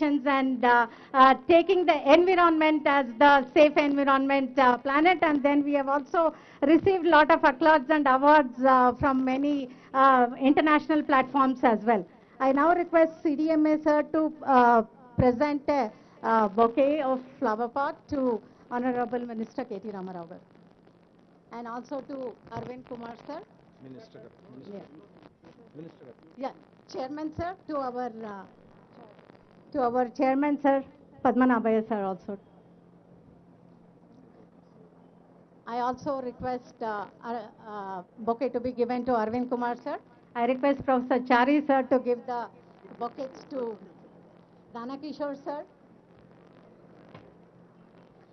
innovations and taking the environment as the safe environment planet. And then we have also received a lot of accolades and awards from many international platforms as well. I now request CDMA sir to present a bouquet of flower pot to Honorable Minister KT Ramarao garu, and also to Arvind Kumar sir. Minister. Yeah. Minister. Yeah, Chairman sir, to our Chairman sir, Padmanabhaya sir also. I also request bouquet to be given to Arvind Kumar sir. I request Professor Chari sir to give the bouquets to Dana Kishore sir,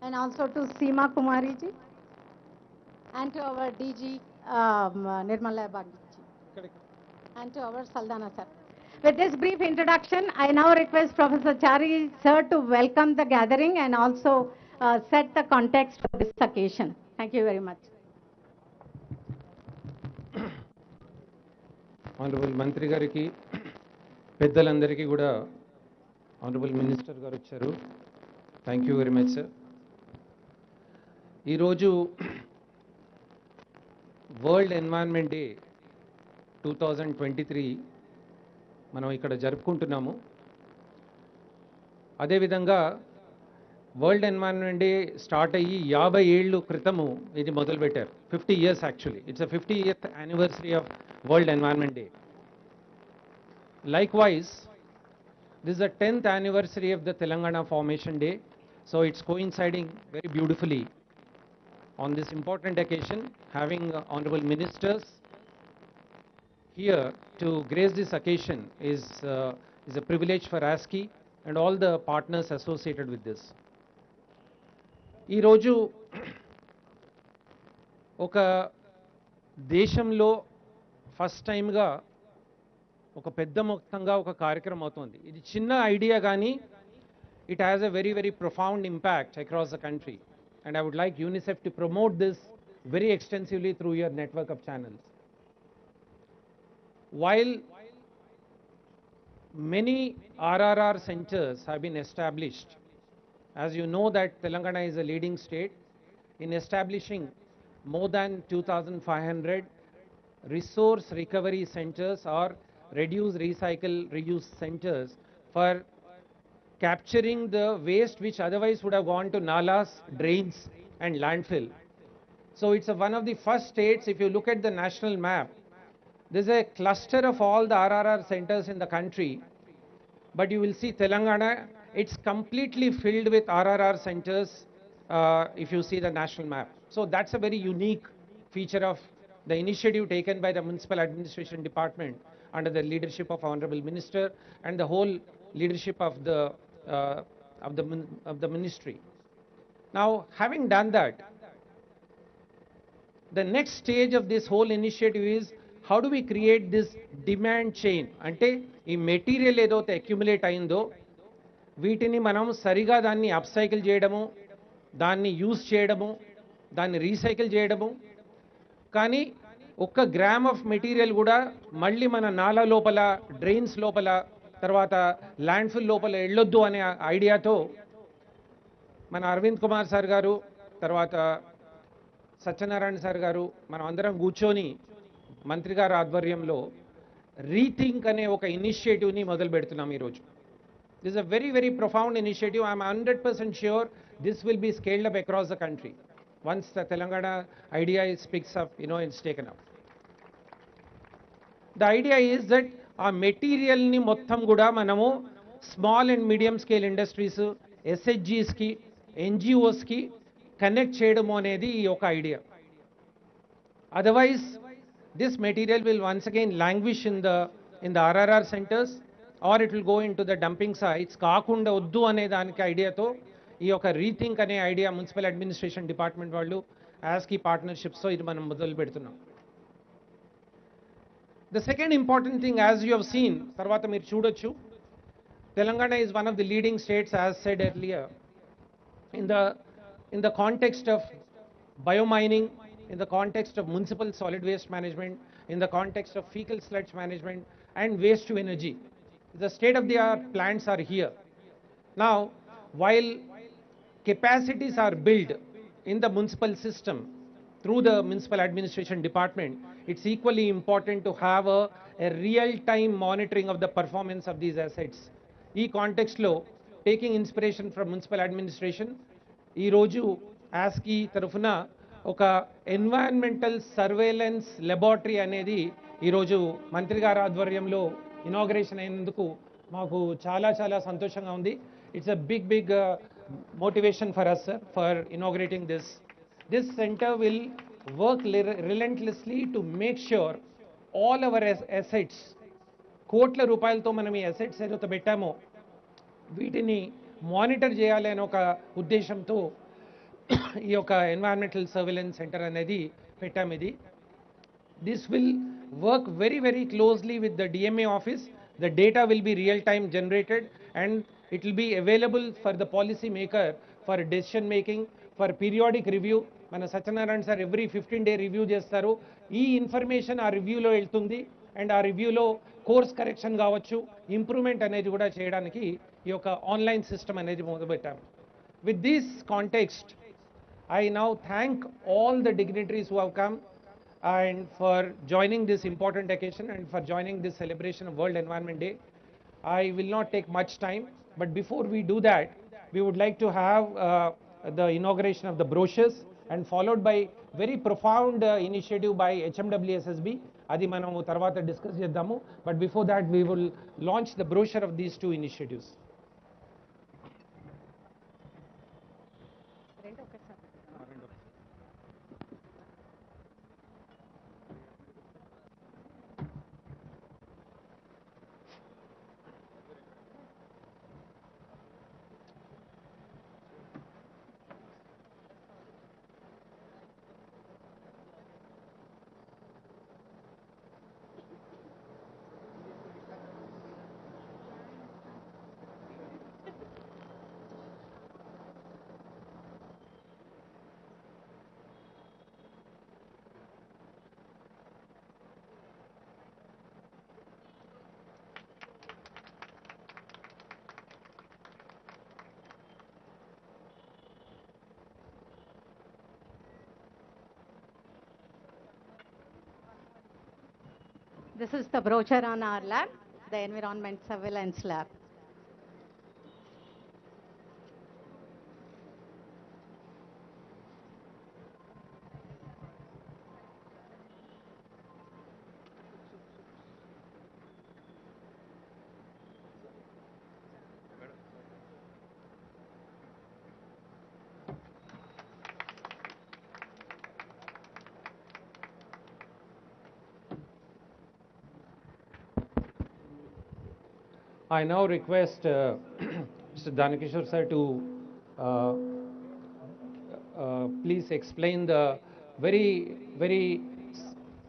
and also to Seema Kumari ji, and to our DG Nirmala Bagchi ji, and to our Saldana sir. With this brief introduction, I now request Professor Chari sir to welcome the gathering and also set the context for this occasion. Thank you very much. Honorable Mantri gariki, పెద్దలందరికీ కూడా Honorable Minister గారు వచ్చారు. Thank you very much, sir. ఈరోజు world environment day 2023 మనం ఇక్కడ జరుపుకుంటున్నాము. అదేవిధంగా world environment day start అయ్యి 50 ఏళ్ళు క్రితము ఇది మొదలుపెట్టారు. 50 years actually. It's a 50th anniversary of world environment day. Likewise, this is the 10th anniversary of the Telangana Formation Day. So it's coinciding very beautifully on this important occasion, having honorable ministers here to grace this occasion is a privilege for ASCI and all the partners associated with this. ఈ రోజు ఒక దేశంలో first టైంగా ఒక పెద్ద మొత్తంగా ఒక కార్యక్రమం అవుతుంది. ఇది చిన్న ఐడియా కానీ it has a very, very profound impact across the country. And I would like UNICEF to promote this very extensively through your network of channels. While many RRR centers have been established, as you know that Telangana is a leading state in establishing more than 2,500 resource recovery centers or reduce, recycle, reuse centers for capturing the waste which otherwise would have gone to nalas, drains and landfill. So it's one of the first states, if you look at the national map, there's a cluster of all the RRR centers in the country, but you will see Telangana, it's completely filled with RRR centers if you see the national map. So that's a very unique feature of the initiative taken by the Municipal Administration Department under the leadership of Honorable Minister and the whole leadership of the ministry. Now, having done that, the next stage of this whole initiative is how do we create this demand chain? Ante ee material edote accumulate ayindo వీటిని మనం సరిగా దాన్ని upcycle చేయడము, దాన్ని use చేయడము, దాన్ని recycle చేయడము. కానీ ఒక్క గ్రామ్ ఆఫ్ మెటీరియల్ కూడా మళ్ళీ మన నాలా లోపల, డ్రైన్స్ లోపల, తర్వాత ల్యాండ్ఫిల్ లోపల వెళ్ళొద్దు అనే ఐడియాతో మన అరవింద్ కుమార్ సార్ గారు, తర్వాత సత్యనారాయణ సార్ గారు, మనం అందరం కూర్చొని మంత్రి గారి ఆధ్వర్యంలో రీథింక్ అనే ఒక ఇనిషియేటివ్ని మొదలు పెడుతున్నాం ఈరోజు. This is a very, very profound initiative. I'm 100% sure this will be scaled up across the country. Once the Telangana idea is picks up, it's taken up. The idea is that ఆ మెటీరియల్ని మొత్తం కూడా మనము small and medium scale industries, ఎస్హెచ్జీస్కి, ఎన్జిఓస్కి connect చేయడము అనేది ఈ ఒక idea. Otherwise this material will once again languish in the RRR centres or it will go into the dumping sites. కాకుండా వద్దు అనే దానికి ఐడియాతో ఈ యొక్క రీథింక్ అనే ఐడియా మున్సిపల్ అడ్మినిస్ట్రేషన్ డిపార్ట్మెంట్ వాళ్ళు యాస్కి పార్ట్నర్షిప్స్తో ఇది మనం మొదలు పెడుతున్నాం. The second important thing, as you have seen, tarvata meer chudochu, Telangana is one of the leading states, as said earlier, in the context of biomining, in the context of municipal solid waste management, in the context of fecal sludge management and waste to energy. The state of the art plants are here. Now, while capacities are built in the municipal system through the municipal administration department, it's equally important to have a real-time monitoring of the performance of these assets. ఈ కాంటెక్స్ట్లో taking inspiration from municipal administration ఈరోజు యాస్కి తరఫున ఒక environmental surveillance లెబార్టరీ అనేది ఈరోజు మంత్రి గారి ఆధ్వర్యంలో ఇనాగరేషన్ అయినందుకు మాకు చాలా చాలా సంతోషంగా ఉంది. It's a big motivation for us, sir, for inaugurating this. This center will work relentlessly to make sure all our assets, కోట్ల రూపాయలతో మనం ఈ అసెట్స్ ఏదైతే పెట్టామో వీటిని మానిటర్ చేయాలి అనే ఒక ఉద్దేశంతో ఈ యొక్క ఎన్వైరన్మెంటల్ సర్వేలెన్స్ సెంటర్ అనేది పెట్టాము. ఇది this will work very closely with the DMA office. The data will be real time generated and it will be available for the policy maker for decision making, for periodic review. మన Satyanarayana sir every 15-day review చేస్తారు. ఈ information ఆ రివ్యూలో వెళ్తుంది and ఆ రివ్యూలో course correction కావచ్చు, improvement అనేది కూడా చేయడానికి ఈ యొక్క ఆన్లైన్ సిస్టమ్ అనేది మొదలుపెట్టాము. With this context I now thank all the dignitaries who have come and for joining this important occasion and for joining this celebration of World Environment Day. I will not take much time, but before we do that, we would like to have the inauguration of the brochures and followed by very profound initiative by HMWSSB. Adi manamu tarvata discuss chedamu, but before that we will launch the brochure of these two initiatives. This is the brochure on our lab, the Environment Surveillance Lab. I now request Mr. Danakishore sir to please explain the very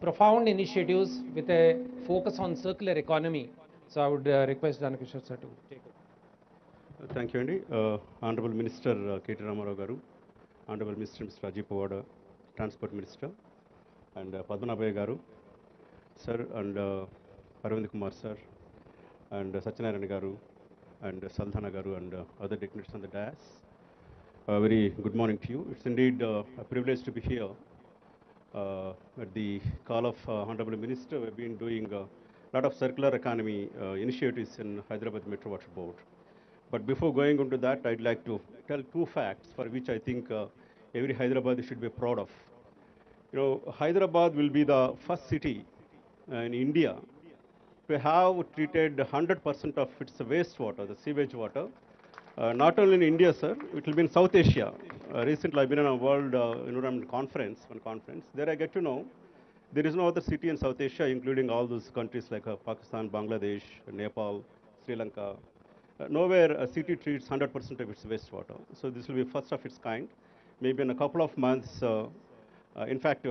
profound initiatives with a focus on circular economy. So I would request Danakishore sir to take over. Thank you, Andy. Honorable Minister KTR inaugurating garu, Honorable Minister Mr. Rajiv Pawada, Transport Minister, and Padmanabhaya garu, sir, and Arvind Kumar sir, and Satyanarayana garu, and Saldhana garu, and other dignitaries on the dais. Very good morning to you. It's indeed a privilege to be here at the call of Honorable Minister. We've been doing a lot of circular economy initiatives in Hyderabad Metro Water Board. But before going into that, I'd like to tell two facts for which I think every Hyderabadi should be proud of. You know, Hyderabad will be the first city in India to have treated 100% of its wastewater, the sewage water. Not only in India, sir, it will be in South Asia. Recently, I've been in a World Environment Conference, one conference. There I get to know there is no other city in South Asia, including all those countries like Pakistan, Bangladesh, Nepal, Sri Lanka. Nowhere a city treats 100% of its wastewater. So this will be first of its kind. Maybe in a couple of months, in fact,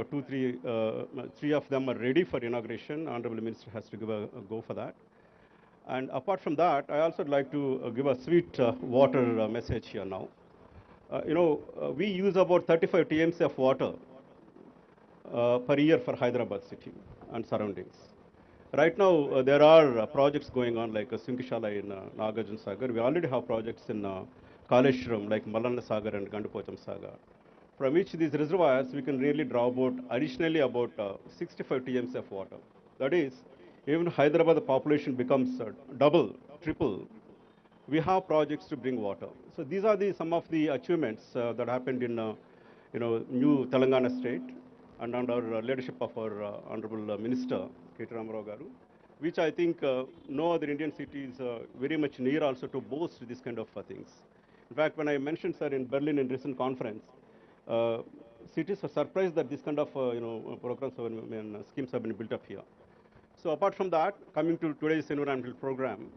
three of them are ready for inauguration. Honorable Minister has to give a go for that. And apart from that, I also would like to give a sweet water message here now. We use about 35 TMC of water per year for Hyderabad city and surroundings. Right now, there are projects going on like Sinkishala in Nagarjuna Sagar. We already have projects in Kaleshwaram like Malana Sagar and Gandapocham Sagar. From each of these reservoirs, we can really draw about additionally about 65 TMs of water. That is, even Hyderabad the population becomes double, triple, we have projects to bring water. So these are some of the achievements that happened in new Telangana state and under leadership of our Honorable Minister KTR Garu, which I think no other Indian city is very much near also to boast these kind of things. In fact, when I mentioned, sir, in Berlin in recent conference, uh, cities were surprised that this kind of programs and schemes have been built up here. So apart from that, coming to today's environmental program,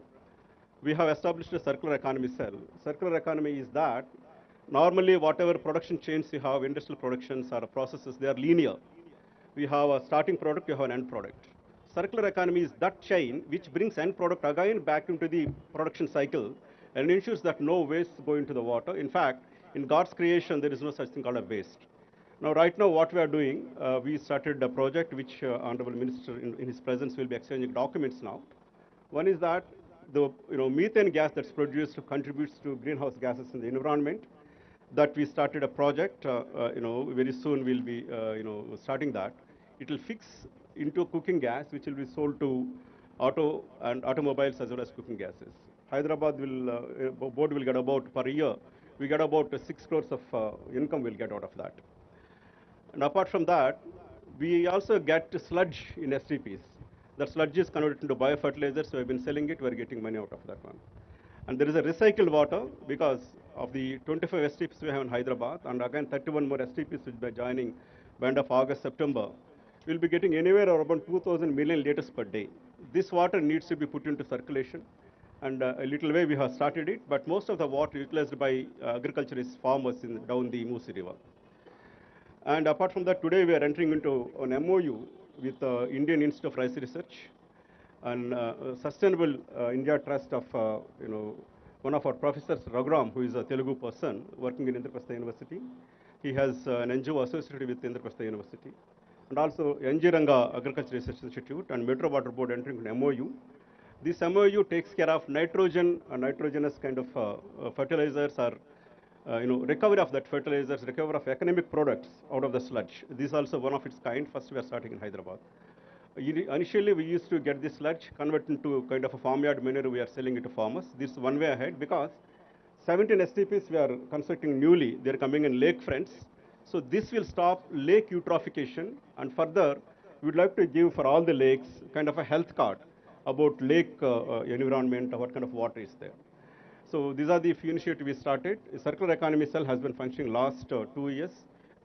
we have established a circular economy cell. Circular economy is that normally whatever production chains you have, industrial productions or processes, they are linear. We have a starting product, you have an end product. Circular economy is that chain which brings end product again back into the production cycle and ensures that no waste go into the water. In fact, in God's creation, there is no such thing called a waste. Now, right now, what we are doing, we started a project which Honorable Minister in his presence will be exchanging documents now. One is that the methane gas that's produced contributes to greenhouse gases in the environment. That we started a project. Very soon we'll be starting that. It will fix into cooking gas, which will be sold to auto and automobiles as well as cooking gases. Hyderabad board will get about per year. We get about 6 crores of income we'll get out of that. And apart from that, we also get sludge in STPs. That sludge is converted into biofertilizer, so we've been selling it, we're getting money out of that one. And there is a recycled water because of the 25 STPs we have in Hyderabad, and again 31 more STPs which by joining by end of August, September, we'll be getting anywhere around 2,000 million liters per day. This water needs to be put into circulation, and a little way we have started it, but most of the water utilized by agriculturist farmers down the Moosi River. And apart from that, today we are entering into an MOU with Indian Institute of Rice Research and Sustainable India Trust of one of our professors, Raghuram, who is a Telugu person working in Indraprastha University. He has an NGO associated with Indraprastha University. And also NG Ranga Agriculture Research Institute and Metro Water Board entering an MOU. This MOU takes care of nitrogenous kind of fertilizers or recovery of that fertilizers, recovery of economic products out of the sludge. This is also one of its kind. First, we are starting in Hyderabad. Initially, we used to get this sludge, convert into kind of a farmyard manure. We are selling it to farmers. This is one way ahead because 17 STPs we are constructing newly. They are coming in lake fronts. So this will stop lake eutrophication, and further, we would like to give for all the lakes kind of a health card about lake environment, what kind of water is there. So these are the few initiatives we started. A circular economy cell has been functioning last 2 years.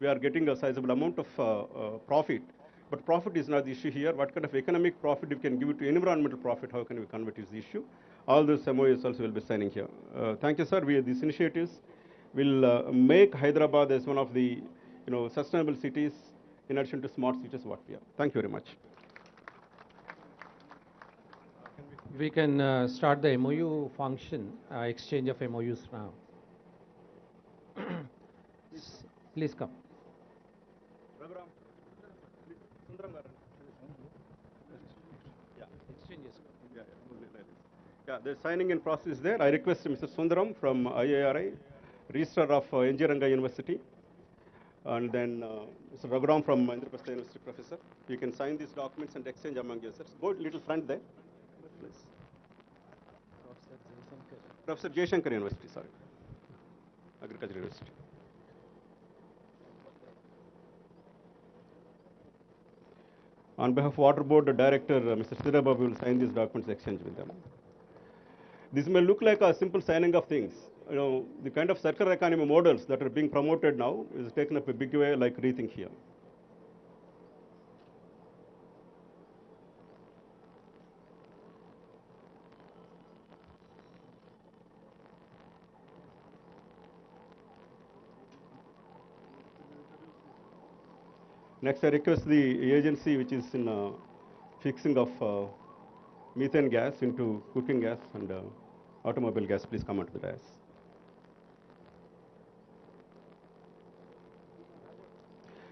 We are getting a sizable amount of profit. But profit is not the issue here. What kind of economic profit we can give it to environmental profit, how can we convert is the issue. All those MOUs also will be signing here. Thank you, sir. These initiatives will make Hyderabad as one of the sustainable cities in addition to smart cities what we are. Thank you very much. We can start the MOU function, exchange of MOUs now. Please come. Yeah, the signing in process is there. I request Mr. Sundaram from IARI, Registrar of NG Ranga University, and then Mr. Raghuram from Indraprastha University, Professor. You can sign these documents and exchange among yourselves. Go a little front there, please. Professor Jaishankar University, sorry. Agriculture University. On behalf of Water Board Director, Mr. Sirababu will sign these documents, exchange with them. This may look like a simple signing of things. The kind of circular economy models that are being promoted now is taken up a big way like ReThink here. Next, I request the agency which is in fixing of methane gas into cooking gas and automobile gas, please come onto the dais.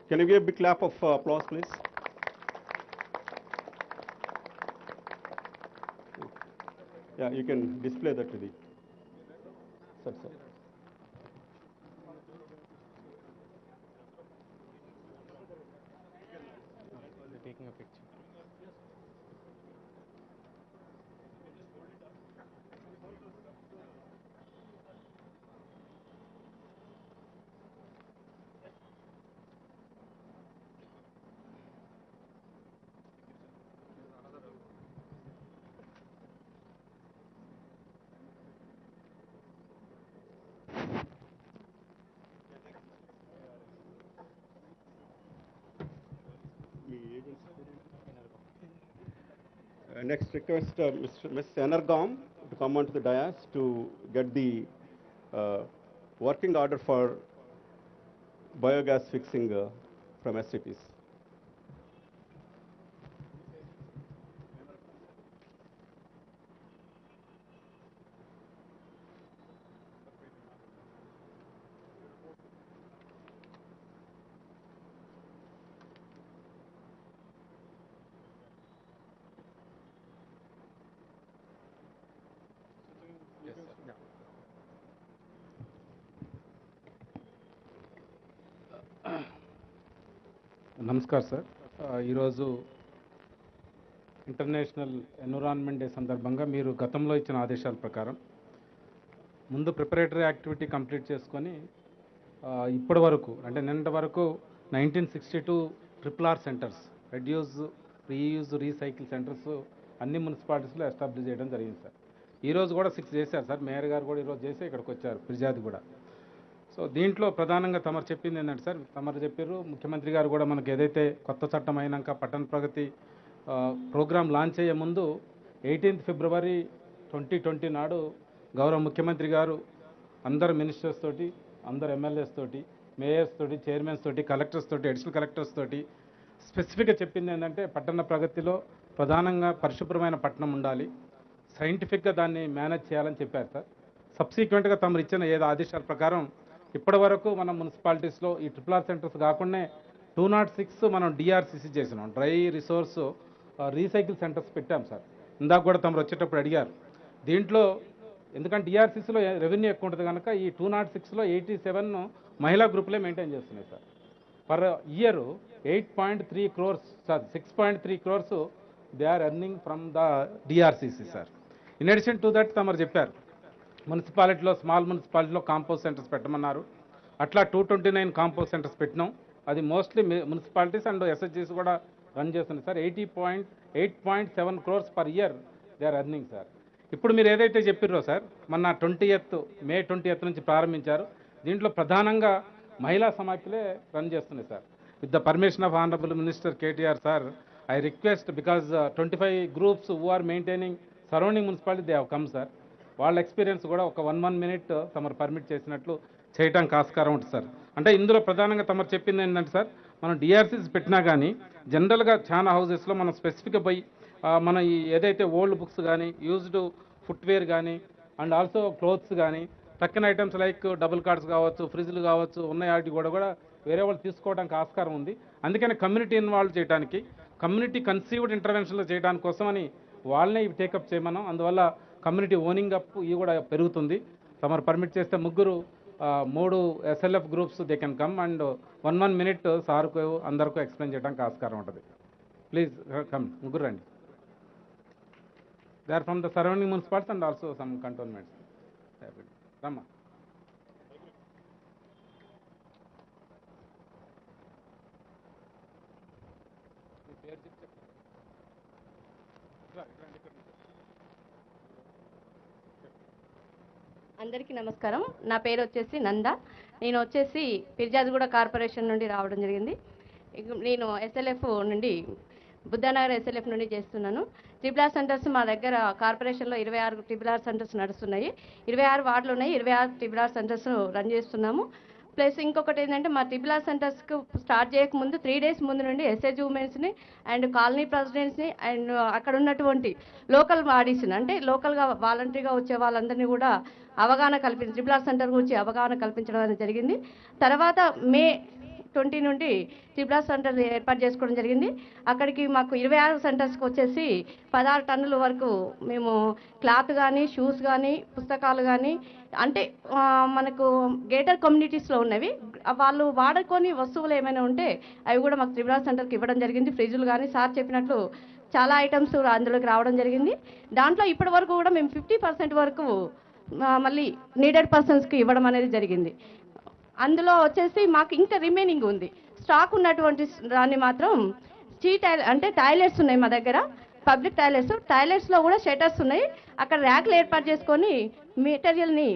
Can you give a big clap of applause, please? Yeah, you can display that to the, sir, sir. Taking a picture. Next request Ms. Energom to come onto the dais to get the working order for biogas fixing from SCPs. Yes, sir. Yeah. Namaskar sir ఈరోజు international environment day సందర్భంగా మీరు గతంలో ఇచ్చిన ఆదేశాల ప్రకారం ముందు preparatory activity complete చేసుకొని ఇప్పటి వరకు అంటే నిన్నటి వరకు 1962 RRR centres reduce reuse recycle centres అన్ని మున్సిపాలిటీస్లో ఎస్టాబ్లిష్ చేయడం జరిగింది సార్. ఈరోజు కూడా 6 చేశారు సార్. మేయర్ గారు కూడా ఈరోజు చేసి ఇక్కడికి వచ్చారు ఫిర్యాదు కూడా. సో దీంట్లో ప్రధానంగా తమరు చెప్పింది ఏంటంటే సార్, తమరు చెప్పారు ముఖ్యమంత్రి గారు కూడా మనకు ఏదైతే కొత్త చట్టం అయినాక పట్టణ ప్రగతి ప్రోగ్రాం లాంచ్ అయ్యే ముందు 18 ఫిబ్రవరి 2020 నాడు గౌరవ ముఖ్యమంత్రి గారు అందరు మినిస్టర్స్ తోటి, అందరు ఎమ్మెల్యేస్ తోటి, మేయర్స్ తోటి, చైర్మన్స్ తోటి, కలెక్టర్స్ తోటి, అడిషనల్ కలెక్టర్స్ తోటి స్పెసిఫిక్గా చెప్పింది ఏంటంటే పట్టణ ప్రగతిలో ప్రధానంగా పరిశుభ్రమైన పట్టణం ఉండాలి, సైంటిఫిక్గా దాన్ని మేనేజ్ చేయాలని చెప్పారు సార్. సబ్సిక్వెంట్గా తమరు ఇచ్చిన ఏదో ఆదేశాల ప్రకారం ఇప్పటి వరకు మనం మున్సిపాలిటీస్లో ఈ RRR సెంటర్స్ కాకుండా 206 మనం డిఆర్సిసి చేసినాం, డ్రై రిసోర్స్ రీసైకిల్ సెంటర్స్ పెట్టాం సార్. ఇందాక కూడా తమరు వచ్చేటప్పుడు అడిగారు. దీంట్లో ఎందుకంటే డిఆర్సిసిలో రెవెన్యూ ఎక్కువ ఉంటుంది కనుక ఈ 206లో 87 మహిళా గ్రూపులే మెయింటైన్ చేస్తున్నాయి sir. Per year 8.3 crores sir, 6.3 crores they are earning from the DRCC sir. In addition to that తమరు చెప్పారు మున్సిపాలిటీలో, స్మాల్ మున్సిపాలిటీలో కాంపోస్ట్ సెంటర్స్ పెట్టమన్నారు. అట్లా 229 కాంపోస్ట్ సెంటర్స్ పెట్టినాం. అది మోస్ట్లీ మున్సిపాలిటీస్ అండ్ ఎస్హెచ్జీస్ కూడా రన్ చేస్తున్నాయి sir. 8.7 crores per year they are earning sir. ఇప్పుడు మీరు ఏదైతే చెప్పారో సార్, మొన్న మే 20th నుంచి ప్రారంభించారు. దీంట్లో ప్రధానంగా మహిళా సమాఖ్యలే రన్ చేస్తున్నాయి sir. With the permission of honourable minister KTR sir, I request because 25 groups who are maintaining surrounding municipality they have come sir. వాళ్ళ ఎక్స్పీరియన్స్ కూడా ఒక 1 minute తమరు పర్మిట్ చేసినట్లు చేయడానికి ఆస్కారం ఉంటుంది సార్. అంటే ఇందులో ప్రధానంగా తమరు చెప్పింది ఏంటంటే సార్, మనం డిఆర్సీస్ పెట్టినా కానీ జనరల్గా చాలా హౌసెస్లో మనం స్పెసిఫిక్గా పోయి మన ఈ ఏదైతే ఓల్డ్ బుక్స్ కానీ, యూజ్డ్ ఫుట్వేర్ కానీ, అండ్ ఆల్సో క్లోత్స్ కానీ, టక్కన్ ఐటమ్స్ లైక్ డబుల్ కార్డ్స్ కావచ్చు, ఫ్రిడ్జ్లు కావచ్చు, ఉన్న వాటి కూడా వేరే వాళ్ళు తీసుకోవడానికి ఆస్కారం ఉంది. అందుకని కమ్యూనిటీ ఇన్వాల్వ్ చేయడానికి, కమ్యూనిటీ కన్సీవ్డ్ ఇంటర్వెన్షన్లో చేయడానికి కోసమని వాళ్ళనే ఇవి టేకప్ చేయమనం. అందువల్ల కమ్యూనిటీ ఓనింగ్ అప్ ఇవి కూడా పెరుగుతుంది. తమరు పర్మిట్ చేస్తే 3 SLF groups they can come and 1 minute సార్కు అందరికీ ఎక్స్ప్లెయిన్ చేయడానికి ఆస్కారం ఉంటుంది. ప్లీజ్ కమ్, ముగ్గురు రండి. They are from the surrounding municipalities and also some cantonments. రమ్మా. అందరికీ నమస్కారం. నా పేరు వచ్చేసి నంద. నేను వచ్చేసి ఫిర్యాదుగూడ కార్పొరేషన్ నుండి రావడం జరిగింది. నేను SLF నుండి, బుద్ధానగర్ SLF నుండి చేస్తున్నాను. RRR సెంటర్స్ మా దగ్గర కార్పొరేషన్లో 26 RRR సెంటర్స్ నడుస్తున్నాయి. 26 వార్డులు ఉన్నాయి. 26 RRR సెంటర్స్ రన్ చేస్తున్నాము. ప్లస్ ఇంకొకటి ఏంటంటే మా RRR సెంటర్స్కి స్టార్ట్ చేయకముందు 3 days ముందు నుండి SHG ఉమెన్స్ని అండ్ కాలనీ ప్రెసిడెంట్స్ని అండ్ అక్కడ ఉన్నటువంటి లోకల్ బాడీస్ని, అంటే లోకల్గా వాలంటరీగా వచ్చే వాళ్ళందరినీ కూడా అవగాహన కల్పించి RRR సెంటర్ గురించి అవగాహన కల్పించడం అనేది జరిగింది. తర్వాత మే 20 నుండి త్రిపుల సెంటర్ ఏర్పాటు చేసుకోవడం జరిగింది. అక్కడికి మాకు 26 సెంటర్స్కి వచ్చేసి 16 టన్నుల వరకు మేము క్లాత్ కానీ, షూస్ కానీ, పుస్తకాలు కానీ, అంటే మనకు గేటర్ కమ్యూనిటీస్లో ఉన్నవి వాళ్ళు వాడుకొని వస్తువులు ఏమైనా ఉంటే అవి కూడా మాకు త్రిపుల సెంటర్కి ఇవ్వడం జరిగింది. ఫ్రిడ్జ్లు కానీ సార్ చెప్పినట్లు చాలా ఐటమ్స్ అందులోకి రావడం జరిగింది. దాంట్లో ఇప్పటి వరకు కూడా మేము 50% వరకు మళ్ళీ నీడెడ్ పర్సన్స్కి ఇవ్వడం అనేది జరిగింది. అందులో వచ్చేసి మాకు ఇంకా రిమైనింగ్ ఉంది. స్టాక్ ఉన్నటువంటి దాన్ని మాత్రం అంటే టాయిలెట్స్ ఉన్నాయి మా దగ్గర, పబ్లిక్ టాయిలెట్స్లో కూడా షెటర్స్ ఉన్నాయి. అక్కడ ర్యాక్లు ఏర్పాటు చేసుకొని మెటీరియల్ని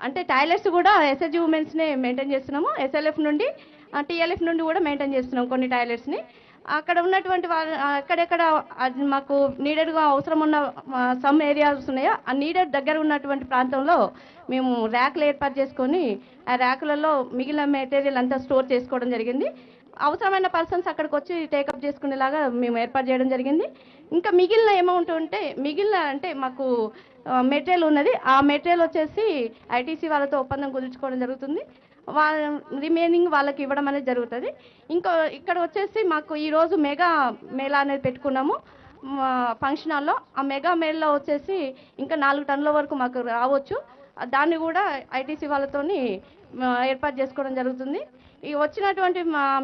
అంటే టాయిలెట్స్ కూడా ఎస్ఎస్జి ఉమెన్స్నే మెయింటైన్ చేస్తున్నాము. ఎస్ఎల్ఎఫ్ నుండి టీఎల్ఎఫ్ నుండి కూడా మెయింటైన్ చేస్తున్నాం కొన్ని టాయిలెట్స్ని. అక్కడ ఉన్నటువంటి ఎక్కడెక్కడ మాకు నీడెడ్గా అవసరం ఉన్న సమ్ ఏరియాస్ ఉన్నాయో ఆ నీడెడ్ దగ్గర ఉన్నటువంటి ప్రాంతంలో మేము ర్యాక్లు ఏర్పాటు చేసుకొని ఆ ర్యాకులలో మిగిలిన మెటీరియల్ అంతా స్టోర్ చేసుకోవడం జరిగింది. అవసరమైన పర్సన్స్ అక్కడికి వచ్చి టేకప్ చేసుకునేలాగా మేము ఏర్పాటు చేయడం జరిగింది. ఇంకా మిగిలిన అమౌంట్ ఉంటే అంటే మాకు మెటీరియల్ ఉన్నది. ఆ మెటీరియల్ వచ్చేసి ఐటీసీ వాళ్ళతో ఒప్పందం కుదుర్చుకోవడం జరుగుతుంది. రిమైనింగ్ వాళ్ళకి ఇవ్వడం అనేది జరుగుతుంది. ఇక్కడ వచ్చేసి మాకు ఈరోజు మెగా మేళా అనేది పెట్టుకున్నాము ఫంక్షన్ హాల్లో. ఆ మెగా మేళలో వచ్చేసి ఇంకా 4 టన్నుల వరకు మాకు రావచ్చు. దాన్ని కూడా ఐటీసీ వాళ్ళతోని ఏర్పాటు చేసుకోవడం జరుగుతుంది. ఈ వచ్చినటువంటి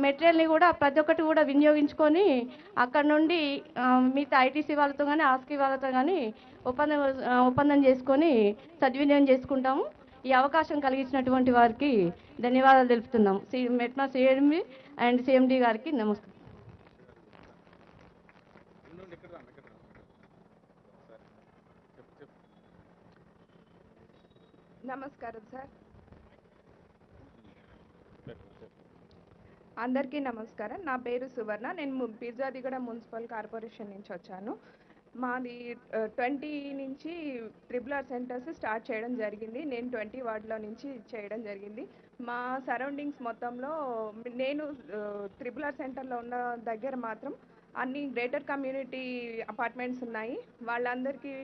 మెటీరియల్ని కూడా ప్రతి ఒక్కటి కూడా వినియోగించుకొని అక్కడ నుండి మిగతా ఐటీసీ వాళ్ళతో కానీ ఆస్కీ వాళ్ళతో కానీ ఒప్పందం చేసుకొని సద్వినియోగం చేసుకుంటాము. ఈ అవకాశం కలిగించినటువంటి వారికి ధన్యవాదాలు తెలుపుతున్నాము. మెట్నా సిఎండి అండ్ సిఎండి గారికి నమస్కారం. నమస్కారం సార్. అందరికీ నమస్కారం. నా పేరు సువర్ణ. నేను పిర్జాదిగూడ మున్సిపల్ కార్పొరేషన్ నుంచి వచ్చాను. మాది 20 నుంచి ట్రిపులర్ సెంటర్స్ స్టార్ట్ చేయడం జరిగింది. నేను 20 వార్డులో నుంచి చేయడం జరిగింది. మా సరౌండింగ్స్ మొత్తంలో నేను ట్రిపులర్ సెంటర్లో ఉన్న దగ్గర మాత్రం అన్ని గ్రేటర్ కమ్యూనిటీ అపార్ట్మెంట్స్ ఉన్నాయి. వాళ్ళందరికీ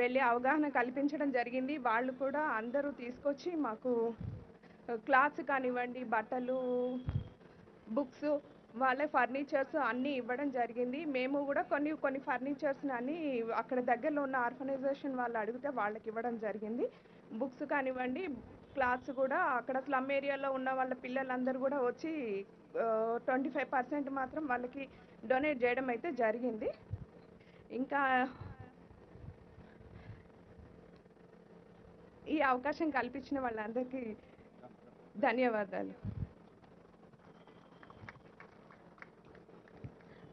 వెళ్ళి అవగాహన కల్పించడం జరిగింది. వాళ్ళు కూడా అందరూ తీసుకొచ్చి మాకు క్లాత్స్ కానివ్వండి, బట్టలు, బుక్స్, వాళ్ళ ఫర్నిచర్స్ అన్నీ ఇవ్వడం జరిగింది. మేము కూడా కొన్ని ఫర్నిచర్స్ని అన్నీ అక్కడ దగ్గరలో ఉన్న ఆర్గనైజేషన్ వాళ్ళు అడిగితే వాళ్ళకి ఇవ్వడం జరిగింది. బుక్స్ కానివ్వండి, క్లాత్స్ కూడా అక్కడ స్లమ్ ఏరియాలో ఉన్న వాళ్ళ పిల్లలందరూ కూడా వచ్చి 25% మాత్రం వాళ్ళకి డొనేట్ చేయడం అయితే జరిగింది. ఇంకా ఈ అవకాశం కల్పించిన వాళ్ళందరికీ ధన్యవాదాలు.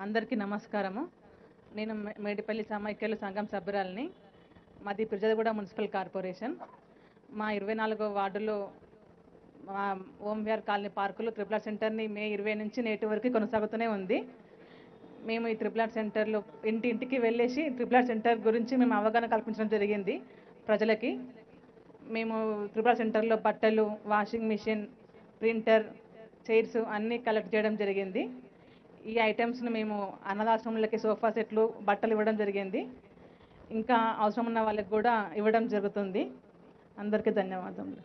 అందరికీ నమస్కారము. నేను మేడిపల్లి సమైక్యలు సంఘం సభ్యురాలని. మాది పిర్జాదిగూడ మున్సిపల్ కార్పొరేషన్. మా 24వ వార్డులో మా ఓంవిఆర్ కాలనీ పార్కులో ట్రిపులర్ సెంటర్ని మే 20 నుంచి నేటి వరకు కొనసాగుతూనే ఉంది. మేము ఈ ట్రిపులర్ సెంటర్లో ఇంటింటికి వెళ్ళేసి ట్రిపులర్ సెంటర్ గురించి మేము అవగాహన కల్పించడం జరిగింది ప్రజలకి. మేము ట్రిపులర్ సెంటర్లో బట్టలు, వాషింగ్ మిషన్, ప్రింటర్, చైర్స్ అన్నీ కలెక్ట్ చేయడం జరిగింది. ఈ ఐటమ్స్ని మేము అనాథాశ్రమాలకి సోఫా సెట్లు, బట్టలు ఇవ్వడం జరిగింది. ఇంకా అవసరం ఉన్న వాళ్ళకి కూడా ఇవ్వడం జరుగుతుంది. అందరికీ ధన్యవాదములు.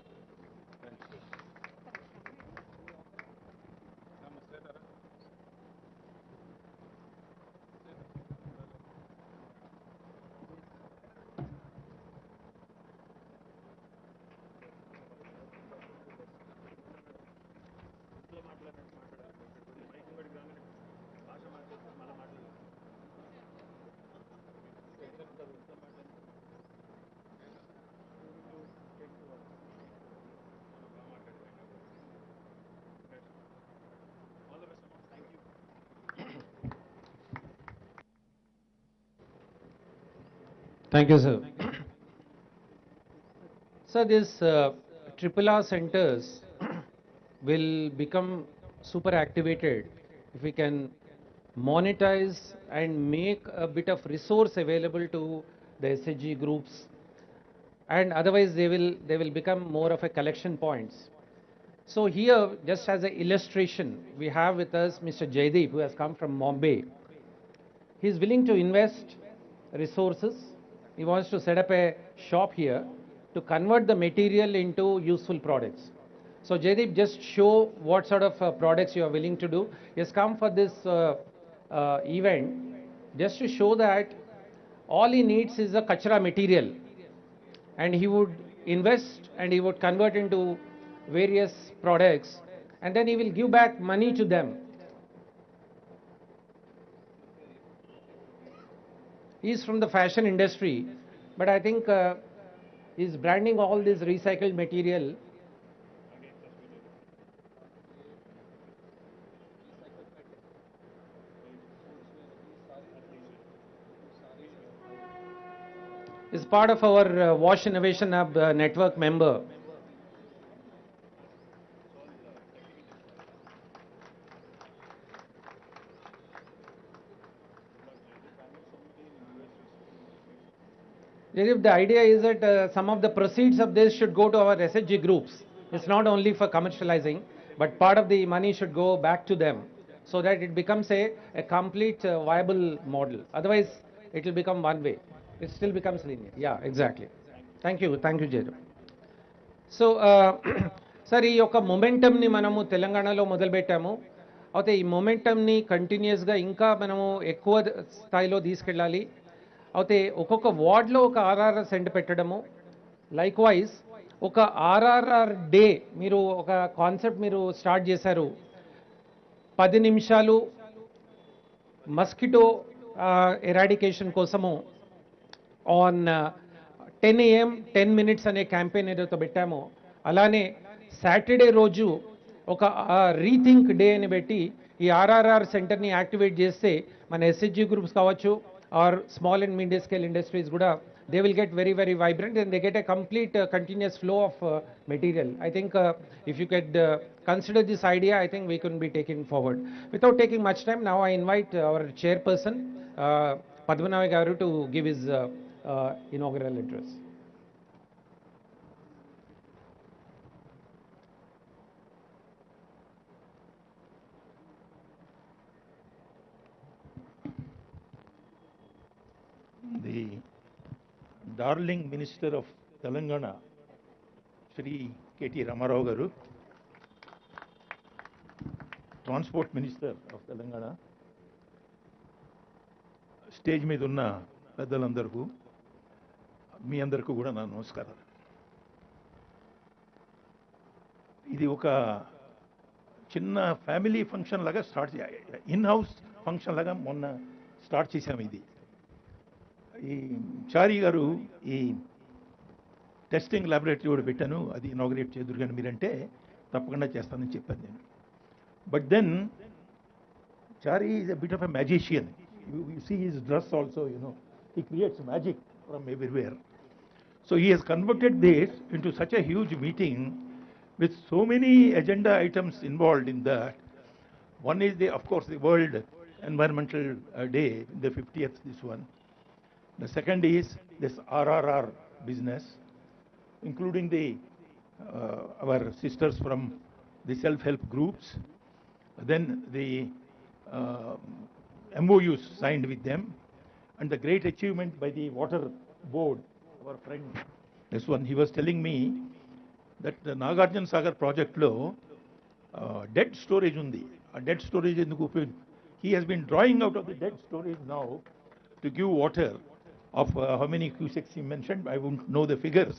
Thank you, sir. So these AAA centers will become super activated if we can monetize and make a bit of resource available to the SHG groups, and otherwise they will become more of a collection points. So here, just as an illustration, we have with us Mr. Jaideep, who has come from Bombay. He is willing to invest resources. He wants to set up a shop here to convert the material into useful products. So Jaydeep, just show what sort of products you are willing to do. He has come for this event just to show that all he needs is a kachra material, and he would invest and he would convert into various products, and then he will give back money to them. He's from the fashion industry, but I think he's branding all this recycled material. Is part of our Wash Innovation Hub network member. Jaydeep, the idea is that some of the proceeds of this should go to our SHG groups. It's not only for commercializing, but part of the money should go back to them so that it becomes a complete viable model. Otherwise, it will become one way. It still becomes linear. Yeah, exactly. Thank you, Jaydeep. So sir ఈ యొక్క మొమెంటమ్ని మనము తెలంగాణలో మొదలుపెట్టాము. అయితే ఈ మొమెంటమ్ని కంటిన్యూస్గా ఇంకా మనము ఎక్కువ స్థాయిలో తీసుకెళ్ళాలి. అయితే ఒక్కొక్క వార్డ్లో ఒక ఆర్ఆర్ఆర్ సెంటర్ పెట్టడము, లైక్ వైజ్ ఒక ఆర్ఆర్ఆర్ డే మీరు ఒక కాన్సెప్ట్ మీరు స్టార్ట్ చేశారు. 10 నిమిషాలు మస్కిటో ఎరాడికేషన్ కోసము ఆన్ 10 AM 10 minutes అనే క్యాంపెయిన్ ఏదైతే పెట్టామో, అలానే సాటర్డే రోజు ఒక రీథింక్ డే అని పెట్టి ఈ ఆర్ఆర్ఆర్ సెంటర్ని యాక్టివేట్ చేస్తే మన ఎస్హెచ్జి గ్రూప్స్ కావచ్చు or small and medium scale industries కూడా they will get very, very vibrant and they get a complete continuous flow of material. I think if you could consider this idea, I think we can be taken forward. Without taking much time, now I invite our chairperson, Padmanabhi Garu, to give his inaugural address. The darling Minister of Telangana, Shri KT Ramarao Garu, Transport Minister of Telangana, stage మీద ఉన్న పెద్దలందరికీ మీ అందరికీ కూడా నా నమస్కారాలు. ఇది ఒక చిన్న ఫ్యామిలీ ఫంక్షన్ లాగా స్టార్ట్ ఇన్ హౌస్ ఫంక్షన్ లాగా మొన్న స్టార్ట్ చేశాము. ఇది ఈ చారి గారు ఈ టెస్టింగ్ ల్యాబొరేటరీ కూడా పెట్టాను, అది ఇనాగ్రేట్ చేదురు కానీ మీరంటే తప్పకుండా చేస్తానని చెప్పాను నేను. But then Chari is a bit of a magician. You see his dress also, you know, he creates magic from everywhere. So he has converted this into such a huge meeting with so many agenda items involved in that. One is of course, the World Environmental Day, the 50th, this one. The second is this RRR business, including our sisters from the self-help groups. Then the MOUs signed with them, and the great achievement by the water board, our friend, this one, he was telling me that the Nagarjuna Sagar project lo dead storage undi. A dead storage enduku he has been drawing out of the dead storage now to give water of how many cusecs he mentioned, I won't know the figures,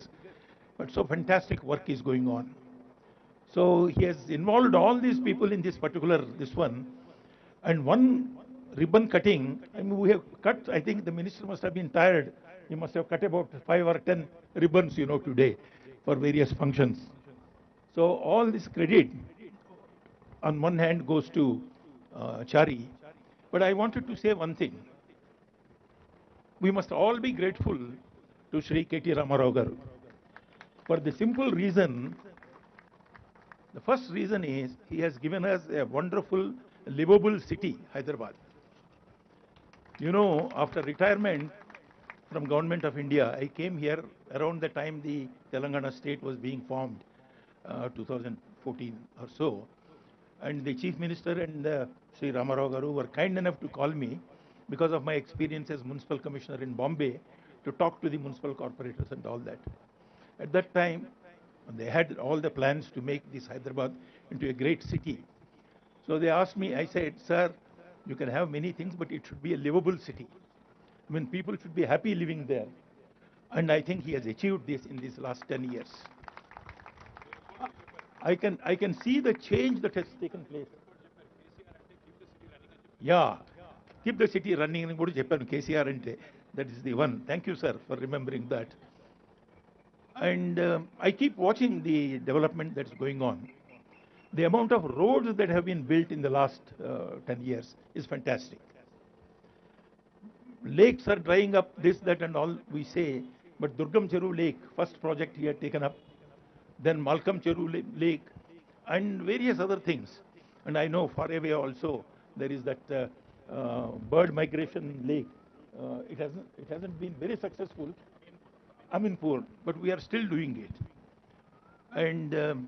but so fantastic work is going on. So he has involved all these people in this particular, this one, and one ribbon cutting, I mean, we have cut, I think the minister must have been tired. He must have cut about 5 or 10 ribbons, you know, today for various functions. So all this credit on one hand goes to Chari, but I wanted to say one thing. We must all be grateful to Shri KT Ramarao Garu for the simple reason. The first reason is he has given us a wonderful, livable city, Hyderabad. You know, after retirement from Government of India, I came here around the time the Telangana state was being formed, 2014 or so. And the Chief Minister and Sri Ramarao Garu were kind enough to call me because of my experience as Municipal Commissioner in Bombay to talk to the municipal corporators and all that. At that time, They had all the plans to make this Hyderabad into a great city. So they asked me, I said, sir, you can have many things, but it should be a livable city. I mean, people should be happy living there. And I think he has achieved this in these last 10 years. I can see the change that has taken place. Yeah, keep the city running అని కూడా చెప్పాను KCR అంటే. That is the one. Thank you, sir, for remembering that. And I keep watching the development that's going on. The amount of roads that have been built in the last 10 years is fantastic. Lakes are drying up, this, that, and all we say, but Durgam Cheru Lake, first project he had taken up, then Malcolm Cheru Lake, and various other things. And I know far away also there is that bird migration lake. It hasn't been very successful. Aminpur, but we are still doing it. And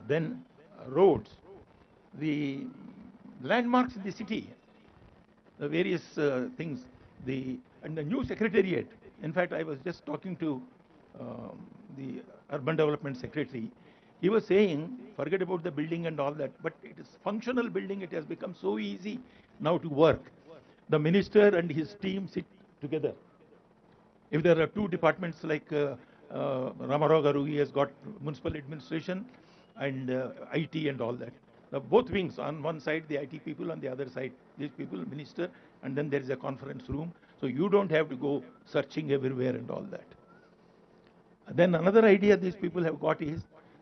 then roads, the landmarks in the city, the various things, and the new secretariat. In fact, I was just talking to the urban development secretary. He was saying, forget about the building and all that, but it is functional building. It has become so easy now to work. The minister and his team sit together. If there are two departments like Ramarao Garu, he has got municipal administration and IT and all that. Now, both wings, on one side the IT people, on the other side these people, minister, and then there is a conference room. So you don't have to go searching everywhere and all that. Then another idea these people have got is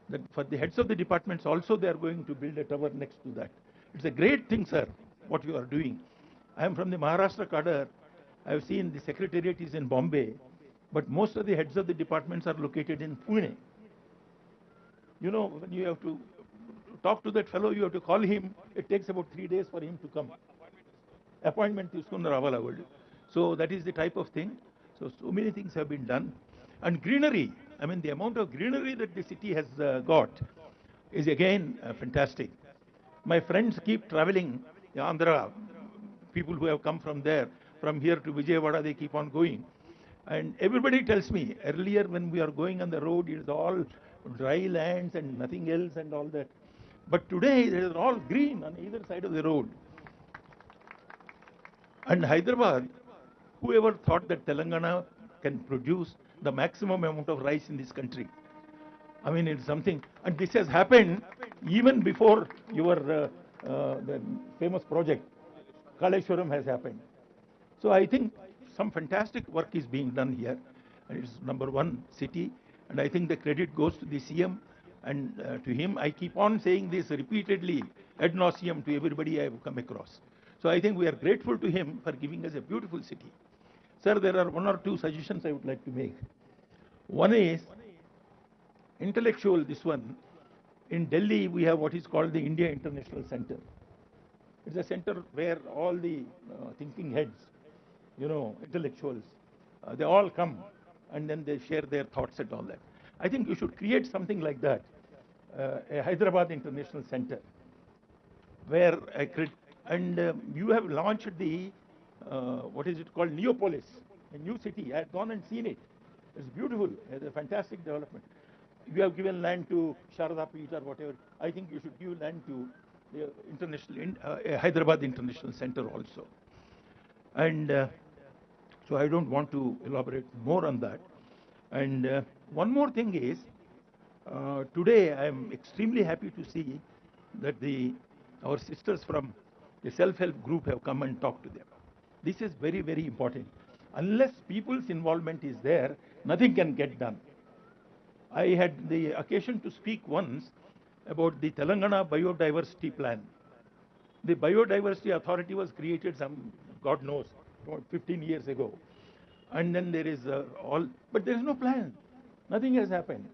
that for the heads of the departments also they are going to build a tower next to that. It's a great thing, sir, what you are doing. I am from the Maharashtra cadre. I have seen the secretariat is in Bombay, but most of the heads of the departments are located in Pune. You know, when you have to talk to that fellow, you have to call him. It takes about 3 days for him to come. Appointment తీసుకుని రావాలి వాళ్ళు. So that is the type of thing. So many things have been done. And greenery, I mean the amount of greenery that the city has got is again fantastic. My friends keep traveling, Andhra, people who have come from there, from here to Vijayawada, they keep on going. And everybody tells me, earlier when we are going on the road, it is all dry lands and nothing else and all that. But today, it is all green on either side of the road. And Hyderabad, whoever thought that Telangana can produce the maximum amount of rice in this country? I mean, it's something, and this has happened even before your the famous project, Kaleshwaram, has happened. So I think some fantastic work is being done here, and it's #1 city, and I think the credit goes to the CM, and to him I keep on saying this repeatedly ad nauseum to everybody I have come across. So I think we are grateful to him for giving us a beautiful city. Sir, there are 1 or 2 suggestions I would like to make. One is intellectual, this one. In Delhi, we have what is called the India International Center. It's a center where all the thinking heads, you know, intellectuals, they all come and then they share their thoughts and all that. I think you should create something like that, a Hyderabad International Center, where you have launched the, what is it called, Neopolis, a new city. I have gone and seen it. It's beautiful. It's a fantastic development. You have given land to Sharada Peeth or whatever. I think you should give land to the Hyderabad International Center also. And so I don't want to elaborate more on that. And one more thing is, today I am extremely happy to see that our sisters from the self-help group have come and talked to them. This is very, very important. Unless people's involvement is there, nothing can get done. I had the occasion to speak once about the Telangana biodiversity plan. The biodiversity authority was created God knows, 15 years ago. And then there is but there is no plan. Nothing has happened.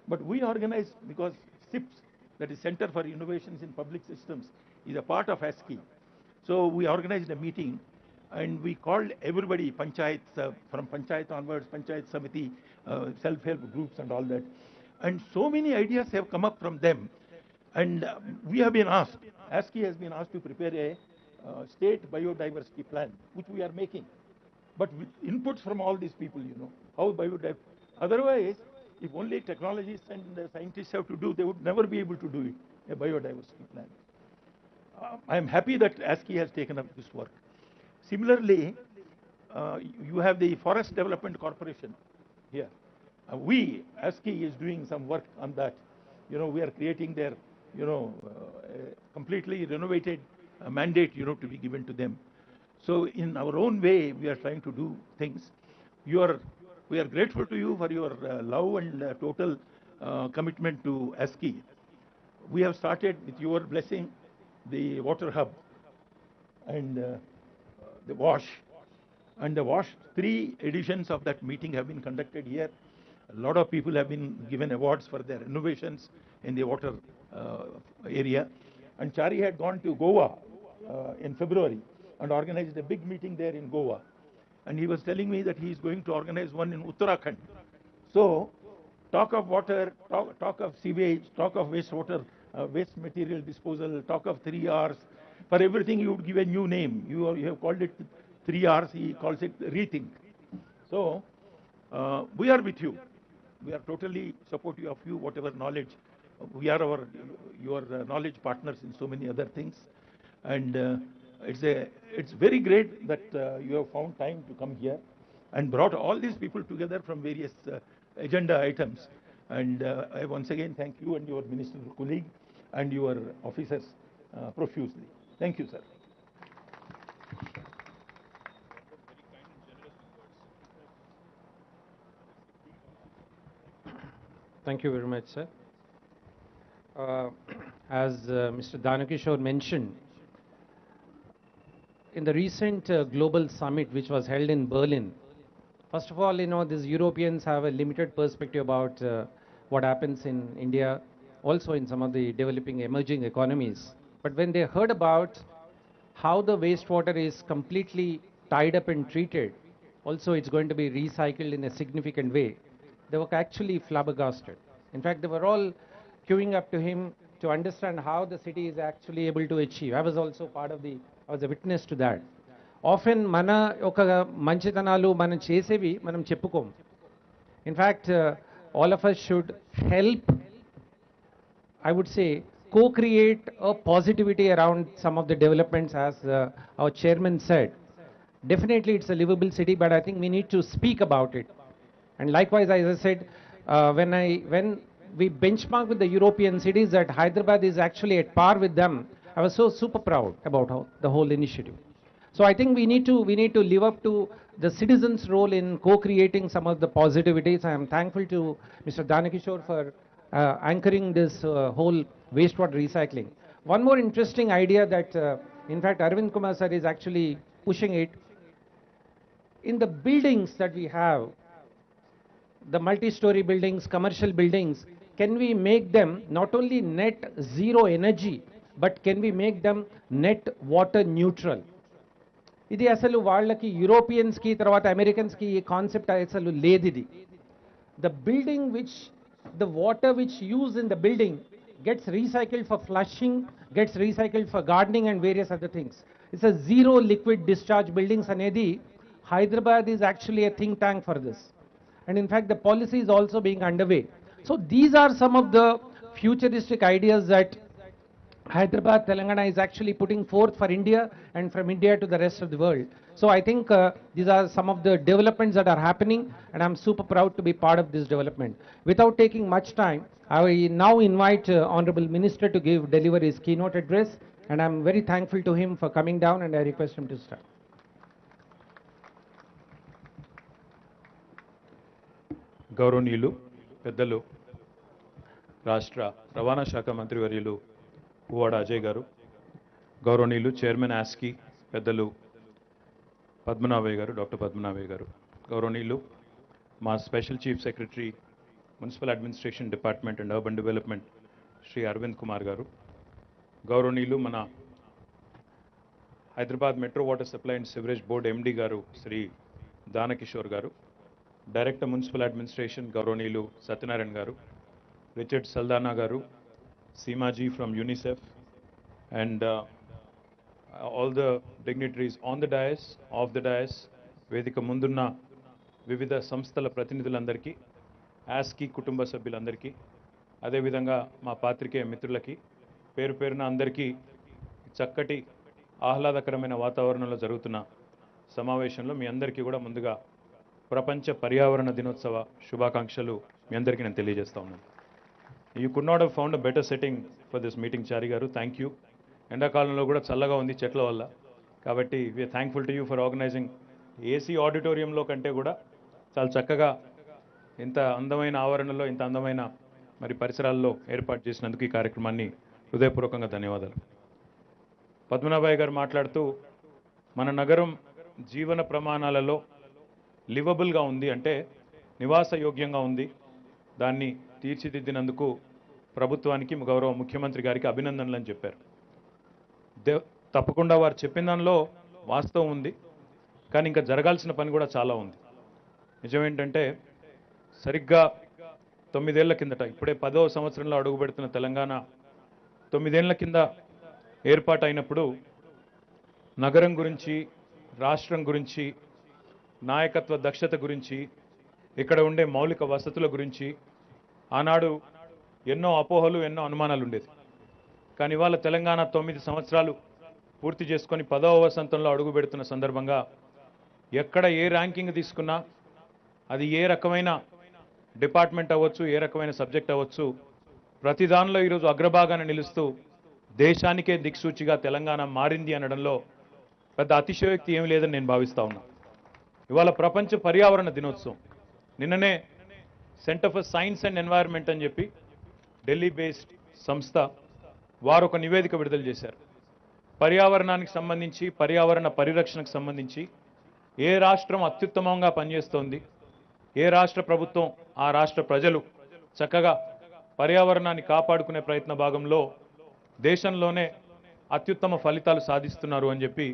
But we organized, because CIPS, that is Center for Innovations in Public Systems, is a part of ASCII. So we organized a meeting and we called everybody, panchayats, from panchayat onwards, panchayat samiti, self-help groups and all that. And so many ideas have come up from them. And we have been asked, ASCII has been asked to prepare a state biodiversity plan, which we are making. But with inputs from all these people, you know, how biodiversity. Otherwise, if only technologists and scientists have to do, they would never be able to do it, a biodiversity plan. I am happy that ASCI has taken up this work. Similarly, you have the Forest Development Corporation here. ASCI is doing some work on that. We are creating their, a completely renovated mandate, to be given to them. So in our own way, we are trying to do things. We are grateful to you for your love and total commitment to ASCI. We have started, with your blessing, the water hub and the wash. And the wash, 3 editions of that meeting have been conducted here. A lot of people have been given awards for their innovations in the water area. And Chari had gone to Goa in February and organized a big meeting there in Goa. And he was telling me that he is going to organize one in Uttarakhand. So, talk of water, talk of sewage, talk of wastewater, waste material disposal, talk of 3 Rs. For everything, you would give a new name. You have called it 3 Rs, he calls it ReThink. So, we are with you. We are totally supportive of you, whatever knowledge. We are your knowledge partners in so many other things. And it's very great that you have found time to come here and brought all these people together from various agenda items. And I once again thank you and your minister colleague and your officers profusely. Thank you, sir. Thank you very much, sir. As Mr. Danakishore mentioned, in the recent global summit which was held in Berlin, first of all, these Europeans have a limited perspective about what happens in India, also in some of the developing emerging economies. But when they heard about how the wastewater is completely tied up and treated, also it's going to be recycled in a significant way, they were actually flabbergasted. In fact, they were all queuing up to him to understand how the city is actually able to achieve. I was also I was a witness to that. Often, mana oka manchitanalu manam chesevi manam cheppukom. In fact, all of us should help, I would say, co-create a positivity around some of the developments, as our chairman said. Definitely, it's a livable city, but I think we need to speak about it. And likewise, as I said, when we benchmark with the European cities, that Hyderabad is actually at par with them, I was so super proud about the whole initiative. So I think we need to live up to the citizens' role in co-creating some of the positivities. I am thankful to Mr. Danakishore for anchoring this whole wastewater recycling. One more interesting idea that, in fact, Arvind Kumar sir is actually pushing it. In the buildings that we have, the multi-story buildings, commercial buildings, can we make them not only net zero energy, but can we make them net water neutral? ఇది అసలు వాళ్ళకి యూరోపియన్స్కి తర్వాత అమెరికన్స్కి ఈ concept అసలు లేదు ఇది. The building the water which used in the building gets recycled for flushing, gets recycled for gardening and various other things. It's a zero liquid discharge buildings అనేది Hyderabad is actually a think tank for this. And in fact, the policy is also being underway. So these are some of the futuristic ideas that Hyderabad, Telangana is actually putting forth for India and from India to the rest of the world. So I think these are some of the developments that are happening, and I'm super proud to be part of this development. Without taking much time, I now invite Honorable Minister to deliver his keynote address, and I'm very thankful to him for coming down, and I request him to start. గౌరవనీయులు పెద్దలు రాష్ట్ర రవాణా శాఖ మంత్రివర్యులు పువ్వాడ అజయ్ గారు, గౌరవనీయులు chairman Aashiqui పెద్దలు పద్మనాభయ్య గారు, డాక్టర్ పద్మనాభయ్య గారు, గౌరవనీయులు మా special chief secretary municipal administration department and urban development Shri Arvind Kumar గారు, గౌరవనీయులు మన Hyderabad metro water supply and sewerage board MD గారు శ్రీ దానకిషోర్ గారు, డైరెక్టర్ మున్సిపల్ అడ్మినిస్ట్రేషన్ గౌరవనీయులు సత్యనారాయణ గారు, రిచర్డ్ సల్దానా గారు, Seemaji from UNICEF, and all the dignitaries on the dais, off the dais, వేదిక ముందున్న వివిధ సంస్థల ప్రతినిధులందరికీ, యాస్కి కుటుంబ సభ్యులందరికీ, అదేవిధంగా మా పాత్రికేయ మిత్రులకి పేరు పేరున అందరికీ చక్కటి ఆహ్లాదకరమైన వాతావరణంలో జరుగుతున్న సమావేశంలో మీ అందరికీ కూడా ముందుగా ప్రపంచ పర్యావరణ దినోత్సవ శుభాకాంక్షలు మీ అందరికీ నేను తెలియజేస్తా ఉన్నాను. You could not have found a better setting for this meeting Chari గారు, థ్యాంక్ యూ. ఎండాకాలంలో కూడా చల్లగా ఉంది చెట్ల వల్ల, కాబట్టి we're thankful to you for organising. AC ఆడిటోరియంలో కంటే కూడా చాలా చక్కగా ఇంత అందమైన ఆవరణలో ఇంత అందమైన మరి పరిసరాల్లో ఏర్పాటు చేసినందుకు ఈ కార్యక్రమాన్ని హృదయపూర్వకంగా ధన్యవాదాలు. పద్మనాభయ్య గారు మాట్లాడుతూ మన నగరం జీవన ప్రమాణాలలో లివబుల్గా ఉంది, అంటే నివాసయోగ్యంగా ఉంది, దాన్ని తీర్చిదిద్దినందుకు ప్రభుత్వానికి గౌరవ ముఖ్యమంత్రి గారికి అభినందనలు అని చెప్పారు. తప్పకుండా వారు చెప్పిన దానిలో వాస్తవం ఉంది, కానీ ఇంకా జరగాల్సిన పని కూడా చాలా ఉంది. నిజమేంటంటే సరిగ్గా 9 ఏళ్ల కిందట, ఇప్పుడే 10వ సంవత్సరంలో అడుగుపెడుతున్న తెలంగాణ 9 ఏళ్ల కింద ఏర్పాటైనప్పుడు నగరం గురించి, రాష్ట్రం గురించి, నాయకత్వ దక్షత గురించి, ఇక్కడ ఉండే మౌలిక వసతుల గురించి ఆనాడు ఎన్నో అపోహలు, ఎన్నో అనుమానాలు ఉండేది. కానీ ఇవాళ తెలంగాణ 9 సంవత్సరాలు పూర్తి చేసుకొని 10వ వసంతంలో అడుగు పెడుతున్న సందర్భంగా ఎక్కడ ఏ ర్యాంకింగ్ తీసుకున్నా, అది ఏ రకమైన డిపార్ట్మెంట్ అవ్వచ్చు, ఏ రకమైన సబ్జెక్ట్ అవ్వచ్చు, ప్రతి దానిలో ఈరోజు అగ్రభాగాన్ని నిలుస్తూ దేశానికే దిక్సూచిగా తెలంగాణ మారింది అనడంలో పెద్ద అతిశయోక్తి ఏమీ లేదని నేను భావిస్తా ఉన్నా. ఇవాళ ప్రపంచ పర్యావరణ దినోత్సవం. నిన్ననే centre for science and environment అని చెప్పి ఢిల్లీ బేస్డ్ సంస్థ వారు ఒక నివేదిక విడుదల చేశారు. పర్యావరణానికి సంబంధించి, పర్యావరణ పరిరక్షణకు సంబంధించి ఏ రాష్ట్రం అత్యుత్తమంగా పనిచేస్తోంది, ఏ రాష్ట్ర ప్రభుత్వం, ఆ రాష్ట్ర ప్రజలు చక్కగా పర్యావరణాన్ని కాపాడుకునే ప్రయత్న భాగంలో దేశంలోనే అత్యుత్తమ ఫలితాలు సాధిస్తున్నారు అని చెప్పి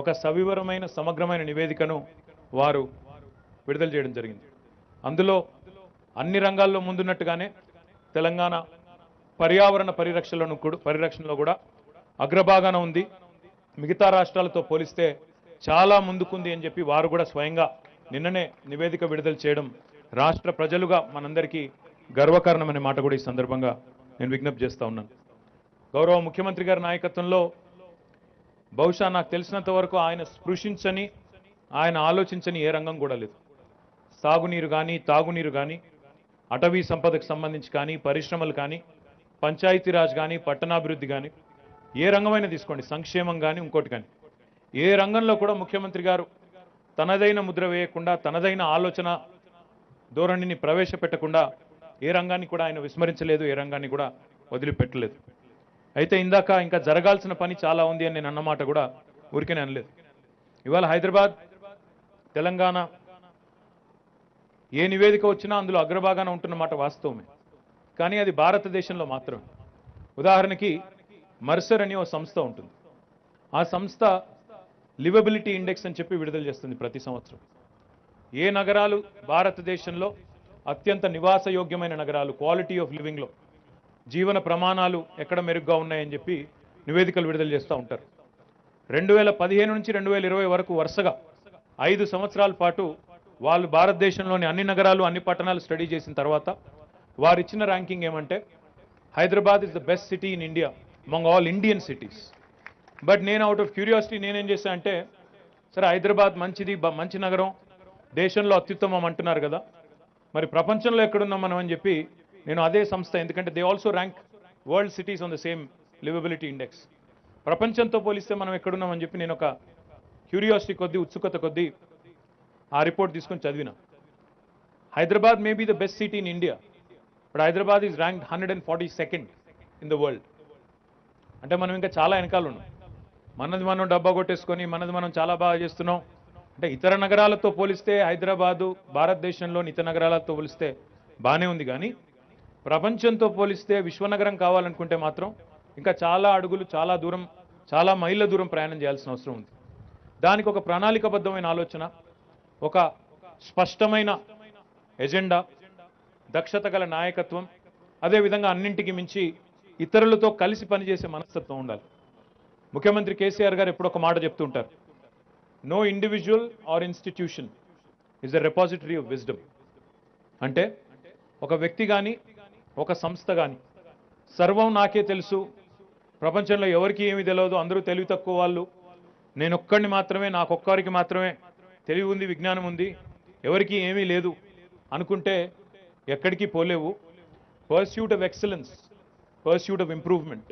ఒక సవివరమైన సమగ్రమైన నివేదికను వారు విడుదల చేయడం జరిగింది. అందులో అన్ని రంగాల్లో ముందున్నట్టుగానే తెలంగాణ పర్యావరణ పరిరక్షణలో కూడా అగ్రభాగాన ఉంది, మిగతా రాష్ట్రాలతో పోలిస్తే చాలా ముందుకుంది అని చెప్పి వారు కూడా స్వయంగా నిన్ననే నివేదిక విడుదల చేయడం రాష్ట్ర ప్రజలుగా మనందరికీ గర్వకారణమనే మాట కూడా ఈ సందర్భంగా నేను విజ్ఞప్తి చేస్తా ఉన్నాను. గౌరవ ముఖ్యమంత్రి గారి నాయకత్వంలో బహుశా నాకు తెలిసినంత వరకు ఆయన స్పృశించని, ఆయన ఆలోచించని ఏ రంగం కూడా లేదు. సాగునీరు కానీ, తాగునీరు కానీ, అటవీ సంపదకు సంబంధించి కానీ, పరిశ్రమలు కానీ, పంచాయతీరాజ్ కానీ, పట్టణాభివృద్ధి కానీ, ఏ రంగమైనా తీసుకోండి, సంక్షేమం కానీ, ఇంకోటి కానీ, ఏ రంగంలో కూడా ముఖ్యమంత్రి గారు తనదైన ముద్ర వేయకుండా, తనదైన ఆలోచన ధోరణిని ప్రవేశపెట్టకుండా ఏ రంగాన్ని కూడా ఆయన విస్మరించలేదు, ఏ రంగాన్ని కూడా వదిలిపెట్టలేదు. అయితే ఇందాక ఇంకా జరగాల్సిన పని చాలా ఉంది అని నేను అన్నమాట కూడా ఊరికేనే అనలేదు. ఇవాళ హైదరాబాద్, తెలంగాణ ఏ నివేదిక వచ్చినా అందులో అగ్రభాగాన ఉంటున్నమాట వాస్తవమే, కానీ అది భారతదేశంలో మాత్రమే. ఉదాహరణకి మర్సర్ అని ఒక సంస్థ ఉంటుంది. ఆ సంస్థ లివబిలిటీ ఇండెక్స్ అని చెప్పి విడుదల చేస్తుంది ప్రతి సంవత్సరం. ఏ నగరాలు భారతదేశంలో అత్యంత నివాసయోగ్యమైన నగరాలు, క్వాలిటీ ఆఫ్ లివింగ్లో జీవన ప్రమాణాలు ఎక్కడ మెరుగ్గా ఉన్నాయని చెప్పి నివేదికలు విడుదల చేస్తూ ఉంటారు. 2015 నుంచి 2020 వరకు వరుసగా 5 సంవత్సరాల పాటు వాళ్ళు భారతదేశంలోని అన్ని నగరాలు, అన్ని పట్టణాలు స్టడీ చేసిన తర్వాత వారు ఇచ్చిన ర్యాంకింగ్ ఏమంటే Hyderabad is the best city in India among all Indian cities. But నేను అవుట్ ఆఫ్ క్యూరియాసిటీ నేనేం చేశా అంటే, సరే హైదరాబాద్ మంచిది, మంచి నగరం, దేశంలో అత్యుత్తమం అంటున్నారు కదా, మరి ప్రపంచంలో ఎక్కడున్నాం మనం అని చెప్పి నేను అదే సంస్థ, ఎందుకంటే they also rank world cities on the same liveability index, ప్రపంచంతో పోలిస్తే మనం ఎక్కడున్నామని చెప్పి నేను ఒక క్యూరియాసిటీ కొద్దీ, ఉత్సుకత కొద్దీ ఆ రిపోర్ట్ తీసుకొని చదివిన. Hyderabad may be the best city in India, but Hyderabad is ranked 142nd in the world. అంటే మనం ఇంకా చాలా వెనకాల ఉన్నాం. మనది మనం డబ్బా కొట్టేసుకొని మనది మనం చాలా బాగా చేస్తున్నాం అంటే ఇతర నగరాలతో పోలిస్తే హైదరాబాదు భారతదేశంలోని ఇతర నగరాలతో పోలిస్తే బాగానే ఉంది, కానీ ప్రపంచంతో పోలిస్తే విశ్వనగరం కావాలనుకుంటే మాత్రం ఇంకా చాలా అడుగులు, చాలా దూరం, చాలా మైళ్ళ దూరం ప్రయాణం చేయాల్సిన అవసరం ఉంది. దానికి ఒక ప్రణాళికబద్ధమైన ఆలోచన, ఒక స్పష్టమైన ఎజెండా, దక్షత గల నాయకత్వం, అదేవిధంగా అన్నింటికి మించి ఇతరులతో కలిసి పనిచేసే మనస్తత్వం ఉండాలి. ముఖ్యమంత్రి కేసీఆర్ గారు ఎప్పుడు ఒక మాట చెప్తుంటారు, no individual or institution is a repository of wisdom. అంటే ఒక వ్యక్తి కానీ ఒక సంస్థ కానీ సర్వం నాకే తెలుసు, ప్రపంచంలో ఎవరికి ఏమీ తెలియదు, అందరూ తెలివి తక్కువ వాళ్ళు, నేనొక్కడిని మాత్రమే, నాకొక్కరికి మాత్రమే తెలివి ఉంది, విజ్ఞానం ఉంది, ఎవరికి ఏమీ లేదు అనుకుంటే ఎక్కడికి పోలేవు. Pursuit of excellence, pursuit of improvement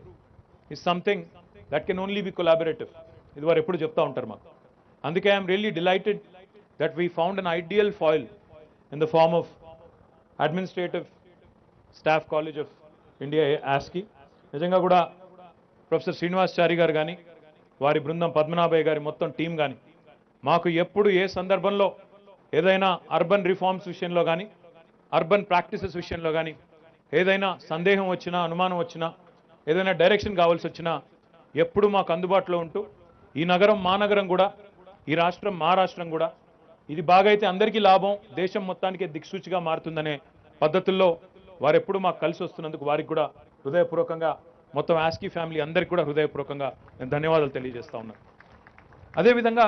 is something that can only be collaborative. ఇది వారు ఎప్పుడు చెప్తా ఉంటారు మాకు. అందుకే I'm really delighted that we found an ideal foil in the form of administrative staff college of India ASCI. నిజంగా కూడా professor Srinivasachari గారు కానీ, వారి బృందం పద్మనాభయ్య గారి మొత్తం టీం కానీ మాకు ఎప్పుడు ఏ సందర్భంలో ఏదైనా అర్బన్ రిఫార్మ్స్ విషయంలో కానీ, అర్బన్ ప్రాక్టీసెస్ విషయంలో కానీ ఏదైనా సందేహం వచ్చినా, అనుమానం వచ్చినా, ఏదైనా డైరెక్షన్ కావాల్సి వచ్చినా ఎప్పుడు మాకు అందుబాటులో ఉంటూ, ఈ నగరం మా నగరం కూడా, ఈ రాష్ట్రం మా రాష్ట్రం కూడా, ఇది బాగైతే అందరికీ లాభం, దేశం మొత్తానికి దిక్సూచిగా మారుతుందనే పద్ధతుల్లో వారు ఎప్పుడు మాకు కలిసి వస్తున్నందుకు వారికి కూడా హృదయపూర్వకంగా, మొత్తం ఆస్కీ ఫ్యామిలీ అందరికీ కూడా హృదయపూర్వకంగా నేను ధన్యవాదాలు తెలియజేస్తా ఉన్నాను. అదేవిధంగా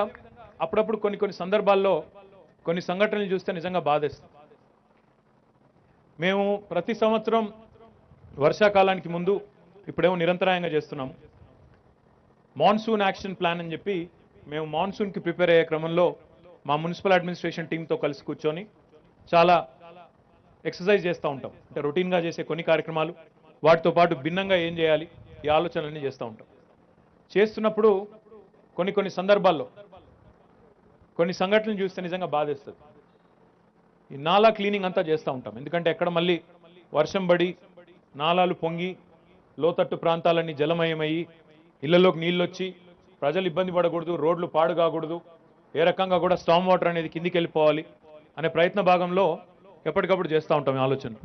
అప్పుడప్పుడు కొన్ని సందర్భాల్లో కొన్ని సంఘటనలు చూస్తే నిజంగా బాధేస్తుంది. మేము ప్రతి సంవత్సరం వర్షాకాలానికి ముందు, ఇప్పుడేమో నిరంతరాయంగా చేస్తున్నాము, మాన్సూన్ యాక్షన్ ప్లాన్ అని చెప్పి మేము మాన్సూన్కి ప్రిపేర్ అయ్యే క్రమంలో మా మున్సిపల్ అడ్మినిస్ట్రేషన్ టీంతో కలిసి కూర్చొని చాలా ఎక్సర్సైజ్ చేస్తూ ఉంటాం. అంటే రొటీన్గా చేసే కొన్ని కార్యక్రమాలు, వాటితో పాటు భిన్నంగా ఏం చేయాలి, ఈ ఆలోచనలన్నీ చేస్తూ ఉంటాం. చేస్తున్నప్పుడు కొన్ని సందర్భాల్లో కొన్ని సంఘటనలు చూస్తే నిజంగా బాధేస్తుంది. ఈ నాలా క్లీనింగ్ అంతా చేస్తూ ఉంటాం. ఎందుకంటే ఎక్కడ మళ్ళీ వర్షం పడి నాలాలు పొంగి లోతట్టు ప్రాంతాలన్నీ జలమయమయ్యి ఇళ్లలోకి నీళ్ళు వచ్చి ప్రజలు ఇబ్బంది పడకూడదు, రోడ్లు పాడు కాకూడదు, ఏ రకంగా కూడా స్టామ్ వాటర్ అనేది కిందికి వెళ్ళిపోవాలి అనే ప్రయత్న భాగంలో ఎప్పటికప్పుడు చేస్తూ ఉంటాం ఆలోచన.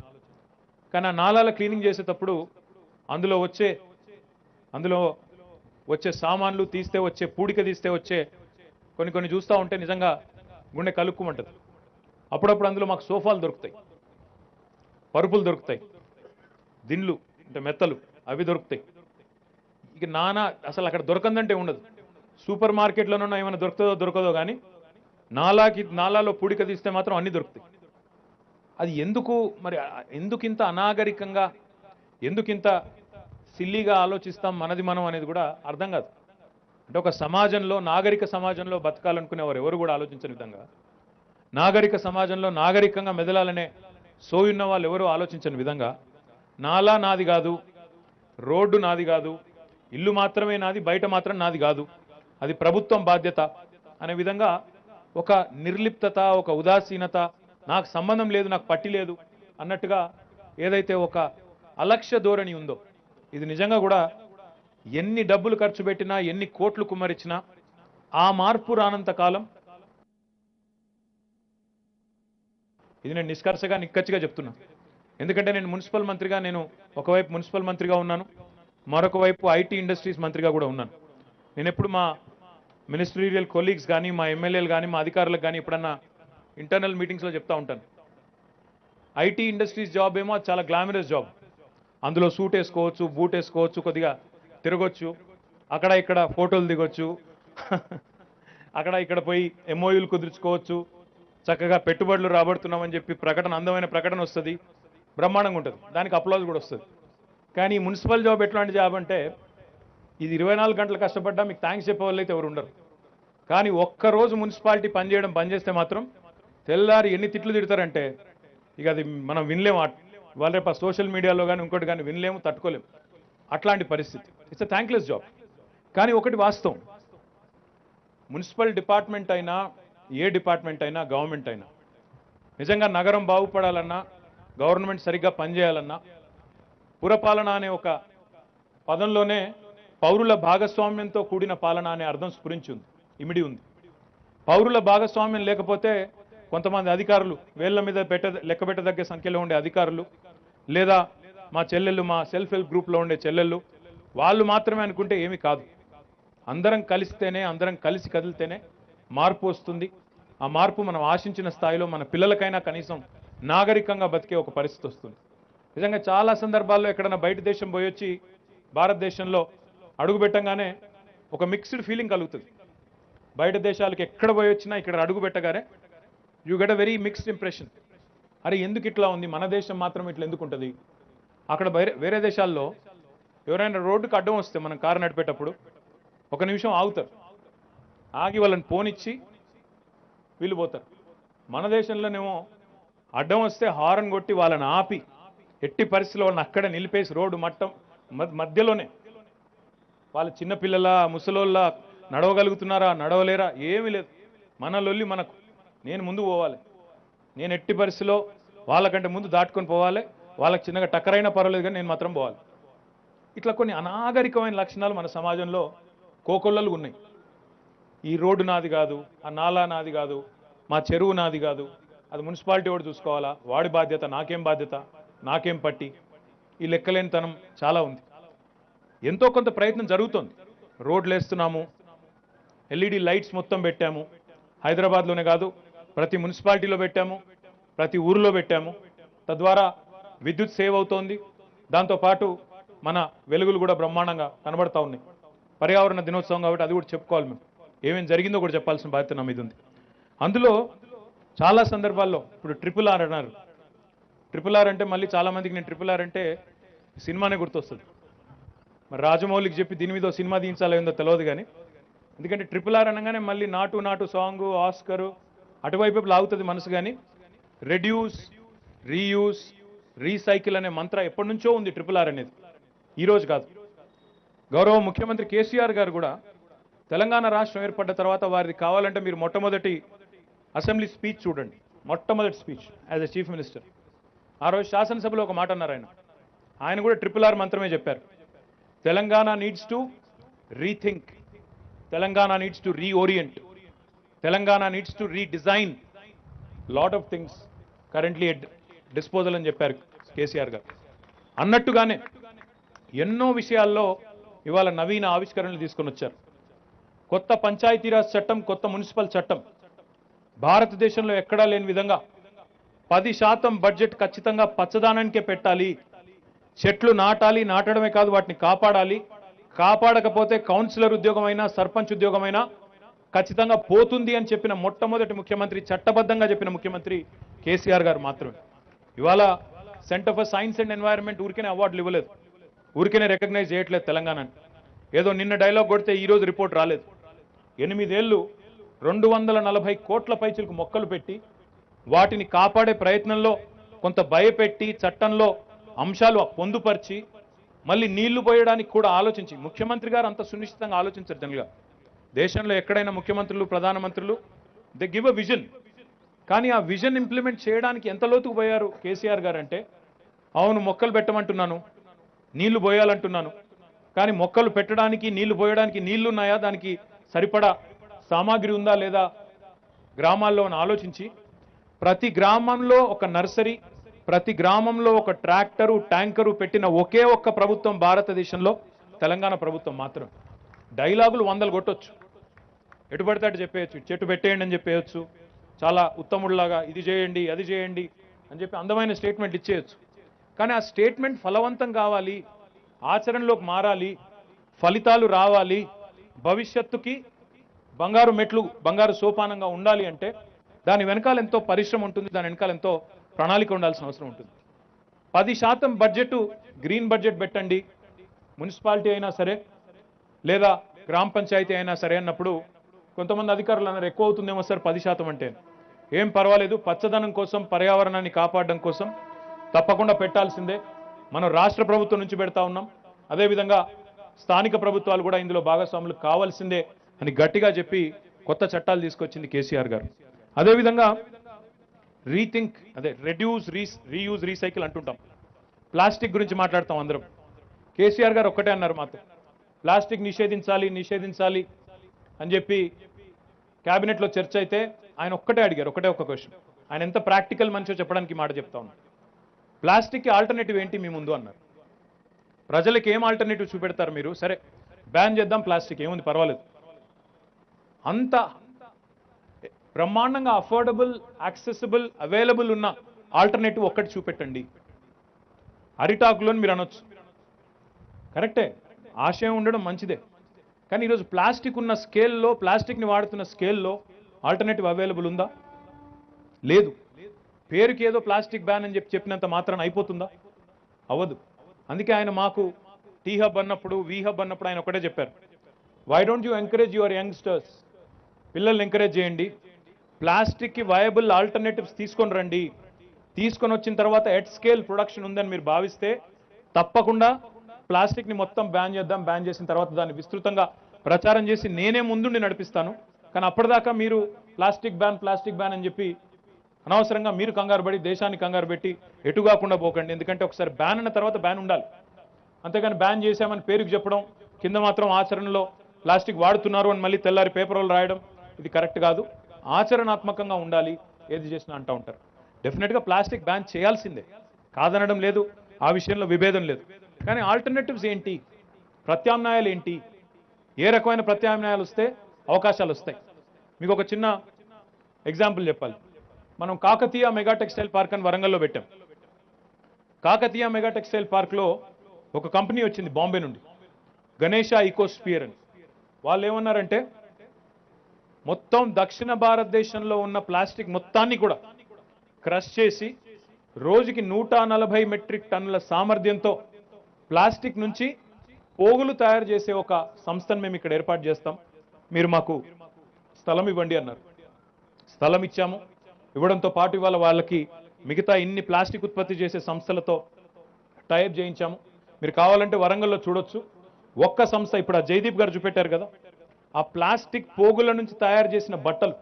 కానీ ఆ నాలాల క్లీనింగ్ చేసేటప్పుడు అందులో వచ్చే సామాన్లు తీస్తే వచ్చే, పూడిక తీస్తే వచ్చే కొన్ని చూస్తూ ఉంటే నిజంగా గుండె కలుక్కుమంటుంది. అప్పుడప్పుడు అందులో మాకు సోఫాలు దొరుకుతాయి, పరుపులు దొరుకుతాయి, దిండ్లు అంటే మెత్తలు అవి దొరుకుతాయి. ఇక అసలు అక్కడ దొరకందంటే ఉండదు. సూపర్ మార్కెట్లోనూ ఏమైనా దొరకదో కానీ నాలాలో పూడిక తీస్తే మాత్రం అన్నీ దొరుకుతాయి. అది ఎందుకింత అనాగరికంగా, ఎందుకింత సిల్లీగా ఆలోచిస్తాం మనది మనం అనేది కూడా అర్థం కాదు. అంటే ఒక సమాజంలో, నాగరిక సమాజంలో బతకాలనుకునేవారు ఎవరు కూడా ఆలోచించని విధంగా, నాగరిక సమాజంలో నాగరికంగా మెదలాలనే సోయున్న వాళ్ళు ఎవరు ఆలోచించని విధంగా, నాలా నాది కాదు, రోడ్డు నాది కాదు, ఇల్లు మాత్రమే నాది, బయట మాత్రం నాది కాదు, అది ప్రభుత్వం బాధ్యత అనే విధంగా ఒక నిర్లిప్తత, ఒక ఉదాసీనత, నాకు సంబంధం లేదు, నాకు పట్టి లేదు అన్నట్టుగా ఏదైతే ఒక అలక్ష్య ధోరణి ఉందో, ఇది నిజంగా కూడా ఎన్ని డబ్బులు ఖర్చు పెట్టినా, ఎన్ని కోట్లు కుమ్మరించినా ఆ మార్పు రానంత కాలం, ఇది నేను నిష్కర్షగా నిక్కచ్చిగా చెప్తున్నా. ఎందుకంటే నేను మున్సిపల్ మంత్రిగా, నేను ఒకవైపు మున్సిపల్ మంత్రిగా ఉన్నాను, మరొక వైపు ఐటీ ఇండస్ట్రీస్ మంత్రిగా కూడా ఉన్నాను. నేను ఎప్పుడు మా మినిస్ట్రీరియల్ కొలీగ్స్ కానీ, మా ఎమ్మెల్యేలు కానీ, మా అధికారులకు కానీ ఎప్పుడన్నా ఇంటర్నల్ మీటింగ్స్లో చెప్తా ఉంటాను, ఐటీ ఇండస్ట్రీస్ జాబ్ ఏమో అది చాలా గ్లామరస్ జాబ్. అందులో సూట్ వేసుకోవచ్చు, బూట్ వేసుకోవచ్చు, కొద్దిగా తిరగొచ్చు, అక్కడ ఇక్కడ ఫోటోలు దిగొచ్చు, అక్కడ ఇక్కడ పోయి ఎంఓయూలు కుదుర్చుకోవచ్చు, చక్కగా పెట్టుబడులు రాబడుతున్నామని చెప్పి అందమైన ప్రకటన వస్తుంది, బ్రహ్మాండంగా ఉంటుంది, దానికి అప్లాజ్ కూడా వస్తుంది. కానీ మున్సిపల్ జాబ్ ఎట్లాంటి జాబ్ అంటే ఇది 24 గంటలు కష్టపడ్డా మీకు థ్యాంక్స్ చెప్పే వాళ్ళు అయితే ఎవరు ఉండరు. కానీ ఒక్కరోజు మున్సిపాలిటీ పనిచేయడం బంద్ చేస్తే మాత్రం తెల్లారి ఎన్ని తిట్లు తిడతారంటే ఇక అది మనం వినలేము. వాళ్ళ రేపు సోషల్ మీడియాలో కానీ ఇంకోటి కానీ వినలేము, తట్టుకోలేము. అట్లాంటి పరిస్థితి. It's a thankless job. కానీ ఒకటి వాస్తవం, మున్సిపల్ డిపార్ట్మెంట్ అయినా, ఏ డిపార్ట్మెంట్ అయినా, గవర్నమెంట్ అయినా, నిజంగా నగరం బాగుపడాలన్నా, గవర్నమెంట్ సరిగ్గా పనిచేయాలన్నా, పురపాలన అనే ఒక పదంలోనే పౌరుల భాగస్వామ్యంతో కూడిన పాలన అనే అర్థం స్ఫురించింది, ఇమిడి ఉంది. పౌరుల భాగస్వామ్యం లేకపోతే కొంతమంది అధికారులు, వేళ్ల మీద లెక్క పెట్టదగ్గ సంఖ్యలో ఉండే అధికారులు, లేదా మా చెల్లెళ్ళు, మా సెల్ఫ్ హెల్ప్ గ్రూప్లో ఉండే చెల్లెళ్ళు, వాళ్ళు మాత్రమే అనుకుంటే ఏమీ కాదు. అందరం కలిస్తేనే, అందరం కలిసి కదిలితేనే మార్పు వస్తుంది. ఆ మార్పు మనం ఆశించిన స్థాయిలో మన పిల్లలకైనా కనీసం నాగరికంగా బతికే ఒక పరిస్థితి వస్తుంది. నిజంగా చాలా సందర్భాల్లో ఎక్కడైనా బయట దేశం పోయొచ్చి భారతదేశంలో అడుగు పెట్టంగానే ఒక మిక్స్డ్ ఫీలింగ్ కలుగుతుంది. బయట దేశాలకు ఎక్కడ పోయొచ్చినా ఇక్కడ అడుగు పెట్టగానే you get a very mixed impression. అరే ఎందుకు ఇట్లా ఉంది, మన దేశం మాత్రం ఇట్లా ఎందుకు ఉంటుంది? అక్కడ వేరే దేశాల్లో ఎవరైనా రోడ్డుకు అడ్డం వస్తే మనం కారు నడిపేటప్పుడు ఒక నిమిషం ఆగుతారు, ఆగి వాళ్ళని పోనిచ్చి వీళ్ళు పోతారు. మన దేశంలోనేమో అడ్డం వస్తే హారన్ కొట్టి వాళ్ళని ఆపి ఎట్టి పరిస్థితుల్లో వాళ్ళని అక్కడ నిలిపేసి రోడ్డు మధ్యలోనే వాళ్ళ చిన్నపిల్లల ముసలోళ్ళ నడవగలుగుతున్నారా నడవలేరా ఏమీ లేదు, మన లొల్లి మనకు, నేను ముందు పోవాలి, నేను ఎట్టి పరిస్థితిలో వాళ్ళకంటే ముందు దాటుకొని పోవాలి, వాళ్ళకి చిన్నగా టక్కరైనా పర్వాలేదు కానీ నేను మాత్రం పోవాలి. ఇట్లా కొన్ని అనాగరికమైన లక్షణాలు మన సమాజంలో కోకొల్లలు ఉన్నాయి. ఈ రోడ్డు నాది కాదు, ఆ నాలా నాది కాదు, మా చెరువు నాది కాదు, అది మున్సిపాలిటీ వాడు చూసుకోవాలా, వాడి బాధ్యత, నాకేం బాధ్యత, నాకేం పట్టి, ఈ లెక్కలేనితనం చాలా ఉంది. ఎంతో కొంత ప్రయత్నం జరుగుతోంది. రోడ్లు వేస్తున్నాము, ఎల్ఈడి లైట్స్ మొత్తం పెట్టాము, హైదరాబాద్లోనే కాదు ప్రతి మున్సిపాలిటీలో పెట్టాము, ప్రతి ఊరిలో పెట్టాము. తద్వారా విద్యుత్ సేవ్ అవుతోంది, దాంతోపాటు మన వెలుగులు కూడా బ్రహ్మాండంగా కనబడతా ఉన్నాయి. పర్యావరణ దినోత్సవం కాబట్టి అది కూడా చెప్పుకోవాలి, మేము ఏమేం జరిగిందో కూడా చెప్పాల్సిన బాధ్యత నా మీద ఉంది. అందులో చాలా సందర్భాల్లో ఇప్పుడు ట్రిపుల్ ఆర్ అన్నారు. ట్రిపుల్ ఆర్ అంటే మళ్ళీ చాలామందికి నేను ట్రిపుల్ ఆర్ అంటే సినిమానే గుర్తొస్తుంది. మరి రాజమౌళికి చెప్పి దీని మీద సినిమా తీయించాలేందో తెలియదు కానీ, ఎందుకంటే ట్రిపుల్ ఆర్ అనగానే మళ్ళీ నాటు నాటు సాంగు, ఆస్కరు అటువైపు లాగుతుంది మనసు. కానీ రెడ్యూస్, రీయూస్, రీసైకిల్ అనే మంత్ర ఎప్పటి నుంచో ఉంది. ట్రిపుల్ ఆర్ అనేది ఈరోజు కాదు. గౌరవ ముఖ్యమంత్రి కేసీఆర్ గారు కూడా తెలంగాణ రాష్ట్రం ఏర్పడ్డ తర్వాత వారిది కావాలంటే మీరు మొట్టమొదటి అసెంబ్లీ స్పీచ్ చూడండి, మొట్టమొదటి speech as a chief minister. ఆ రోజు శాసనసభలో ఒక మాట అన్నారు ఆయన కూడా ట్రిపుల్ ఆర్ మంత్రమే చెప్పారు. Telangana needs to rethink, Telangana needs to reorient, Telangana needs to redesign lot of things currently at disposal అని చెప్పారు కేసీఆర్ గారు. అన్నట్టుగానే ఎన్నో విషయాల్లో ఇవాళ నవీన ఆవిష్కరణలు తీసుకొని వచ్చారు. కొత్త పంచాయతీరాజ్ చట్టం, కొత్త మున్సిపల్ చట్టం, భారతదేశంలో ఎక్కడా లేని విధంగా 10% బడ్జెట్ ఖచ్చితంగా పచ్చదనానికే పెట్టాలి, చెట్లు నాటాలి, నాటడమే కాదు వాటిని కాపాడాలి, కాపాడకపోతే కౌన్సిలర్ ఉద్యోగమైనా సర్పంచ్ ఉద్యోగమైనా ఖచ్చితంగా పోతుంది అని చెప్పిన మొట్టమొదటి ముఖ్యమంత్రి, చట్టబద్ధంగా చెప్పిన ముఖ్యమంత్రి కేసీఆర్ గారు మాత్రమే. ఇవాళ centre for science and environment ఊరికేనే అవార్డులు ఇవ్వలేదు, ఊరికేనే రికగ్నైజ్ చేయట్లేదు తెలంగాణని. ఏదో నిన్న డైలాగ్ కొడితే ఈరోజు రిపోర్ట్ రాలేదు. 8 ఏళ్ళు 240 కోట్ల పైచిలకు మొక్కలు పెట్టి వాటిని కాపాడే ప్రయత్నంలో కొంత భయపెట్టి చట్టంలో అంశాలు పొందుపరిచి మళ్ళీ నీళ్లు పోయడానికి కూడా ఆలోచించి, ముఖ్యమంత్రి గారు అంత సునిశ్చితంగా ఆలోచించారు. జనరల్గా దేశంలో ఎక్కడైనా ముఖ్యమంత్రులు, ప్రధానమంత్రులు దే గివ్ అ విజన్, కానీ ఆ విజన్ ఇంప్లిమెంట్ చేయడానికి ఎంత లోతుకు పోయారు కేసీఆర్ గారు అంటే, అవును మొక్కలు పెట్టమంటున్నాను, నీళ్లు పోయాలంటున్నాను, కానీ మొక్కలు పెట్టడానికి నీళ్లు పోయడానికి నీళ్లున్నాయా, దానికి సరిపడా సామాగ్రి ఉందా లేదా గ్రామాల్లో అని ఆలోచించి ప్రతి గ్రామంలో ఒక నర్సరీ, ప్రతి గ్రామంలో ఒక ట్రాక్టరు, ట్యాంకరు పెట్టిన ఒకే ఒక్క ప్రభుత్వం భారతదేశంలో తెలంగాణ ప్రభుత్వం మాత్రం. డైలాగులు 100 కొట్టొచ్చు, ఎటు పడితే అటు చెప్పేయచ్చు, చెట్టు పెట్టేయండి అని చెప్పేయచ్చు, చాలా ఉత్తముడిలాగా ఇది చేయండి అది చేయండి అని చెప్పి అందమైన స్టేట్మెంట్ ఇచ్చేయచ్చు. కానీ ఆ స్టేట్మెంట్ ఫలవంతం కావాలి, ఆచరణలోకి మారాలి, ఫలితాలు రావాలి, భవిష్యత్తుకి బంగారు మెట్లు, బంగారు సోపానంగా ఉండాలి అంటే దాని వెనకాల ఎంతో పరిశ్రమ ఉంటుంది, దాని వెనకాల ఎంతో ప్రణాళిక ఉండాల్సిన అవసరం ఉంటుంది. 10% బడ్జెట్ గ్రీన్ బడ్జెట్ పెట్టండి, మున్సిపాలిటీ అయినా సరే లేదా గ్రామ పంచాయతీ అయినా సరే అన్నప్పుడు కొంతమంది అధికారులు అన్నారు ఎక్కువ అవుతుందేమో సార్ 10% అంటే. ఏం పర్వాలేదు, పచ్చదనం కోసం, పర్యావరణాన్ని కాపాడడం కోసం తప్పకుండా పెట్టాల్సిందే. మనం రాష్ట్ర ప్రభుత్వం నుంచి పెడతా ఉన్నాం, అదేవిధంగా స్థానిక ప్రభుత్వాలు కూడా ఇందులో భాగస్వాములు కావాల్సిందే అని గట్టిగా చెప్పి కొత్త చట్టాలు తీసుకొచ్చింది కేసీఆర్ గారు. అదేవిధంగా రీథింక్, అదే రెడ్యూస్, రీయూజ్, రీసైకిల్ అంటుంటాం. ప్లాస్టిక్ గురించి మాట్లాడతాం అందరం. కేసీఆర్ గారు ఒక్కటే అన్నారు మాతో, ప్లాస్టిక్ నిషేధించాలి నిషేధించాలి అని చెప్పి క్యాబినెట్లో చర్చ అయితే ఆయన ఒక్కటే అడిగారు, ఒకటే ఒక క్వశ్చన్. ఆయన ఎంత ప్రాక్టికల్ మనిషో చెప్పడానికి మాట చెప్తా ఉన్నారు. ప్లాస్టిక్కి ఆల్టర్నేటివ్ ఏంటి మీ ముందు అన్నారు. ప్రజలకు ఏం ఆల్టర్నేటివ్ చూపెడతారు మీరు? సరే బ్యాన్ చేద్దాం ప్లాస్టిక్, ఏముంది పర్వాలేదు. అంత బ్రహ్మాండంగా అఫోర్డబుల్, యాక్సెసిబుల్, అవైలబుల్ ఉన్న ఆల్టర్నేటివ్ ఒక్కటి చూపెట్టండి. అరిటాకులోని మీరు అనొచ్చు, కరెక్టే, ఆశయం ఉండడం మంచిదే. కానీ ఈరోజు ప్లాస్టిక్ ఉన్న స్కేల్లో, ప్లాస్టిక్ని వాడుతున్న స్కేల్లో ఆల్టర్నేటివ్ అవైలబుల్ ఉందా? లేదు. పేరుకి ఏదో ప్లాస్టిక్ బ్యాన్ అని చెప్పినంత మాత్రాన అయిపోతుందా? అవ్వదు. అందుకే ఆయన మాకు టీ హబ్ అన్నప్పుడు, వి హబ్ అన్నప్పుడు ఆయన ఒకటే చెప్పారు, why don't you encourage your youngsters, పిల్లల్ని ఎంకరేజ్ చేయండి, ప్లాస్టిక్కి వయబుల్ ఆల్టర్నేటివ్స్ తీసుకొని రండి, తీసుకొని వచ్చిన తర్వాత ఎట్ స్కేల్ ప్రొడక్షన్ ఉందని మీరు భావిస్తే తప్పకుండా ప్లాస్టిక్ని మొత్తం బ్యాన్ చేద్దాం, బ్యాన్ చేసిన తర్వాత దాన్ని విస్తృతంగా ప్రచారం చేసి నేనే ముందుండి నడిపిస్తాను. కానీ అప్పటిదాకా మీరు ప్లాస్టిక్ బ్యాన్ అని చెప్పి అనవసరంగా మీరు కంగారు పడి దేశాన్ని కంగారు పెట్టి ఎటు కాకుండా పోకండి. ఎందుకంటే ఒకసారి బ్యాన్ అన్న తర్వాత బ్యాన్ ఉండాలి. అంతేగాని బ్యాన్ చేశామని పేరుకు చెప్పడం, కింద మాత్రం ఆచరణలో ప్లాస్టిక్ వాడుతున్నారు అని మళ్ళీ తెల్లారి పేపర్లు రాయడం, ఇది కరెక్ట్ కాదు. ఆచరణాత్మకంగా ఉండాలి ఏది చేసినా అంటూ ఉంటారు. డెఫినెట్గా ప్లాస్టిక్ బ్యాన్ చేయాల్సిందే, కాదనడం లేదు, ఆ విషయంలో విభేదం లేదు. కానీ ఆల్టర్నేటివ్స్ ఏంటి, ప్రత్యామ్నాయాలు ఏంటి, ఏ రకమైన ప్రత్యామ్నాయాలు వస్తే అవకాశాలు వస్తాయి? మీకు ఒక చిన్న ఎగ్జాంపుల్ చెప్పాలి. మనం కాకతీయ మెగా టెక్స్టైల్ పార్క్ అని వరంగల్లో పెట్టాం. కాకతీయ మెగా టెక్స్టైల్ పార్క్లో ఒక కంపెనీ వచ్చింది బాంబే నుండి, గణేష ఈకోస్పియర్ అని. వాళ్ళు ఏమన్నారంటే మొత్తం దక్షిణ భారతదేశంలో ఉన్న ప్లాస్టిక్ మొత్తాన్ని కూడా క్రష్ చేసి రోజుకి 140 మెట్రిక్ టన్నుల సామర్థ్యంతో ప్లాస్టిక్ నుంచి పోగులు తయారు చేసే ఒక సంస్థను మేము ఇక్కడ ఏర్పాటు చేస్తాం, మీరు మాకు స్థలం ఇవ్వండి అన్నారు. స్థలం ఇచ్చాము. ఇవ్వడంతో పాటు ఇవాళ వాళ్ళకి మిగతా ఇన్ని ప్లాస్టిక్ ఉత్పత్తి చేసే సంస్థలతో టైప్ చేయించాము. మీరు కావాలంటే వరంగల్లో చూడొచ్చు. ఒక్క సంస్థ, ఇప్పుడు ఆ జయదీప్ గారు చూపెట్టారు కదా, ఆ ప్లాస్టిక్ పోగుల నుంచి తయారు చేసిన బట్టలు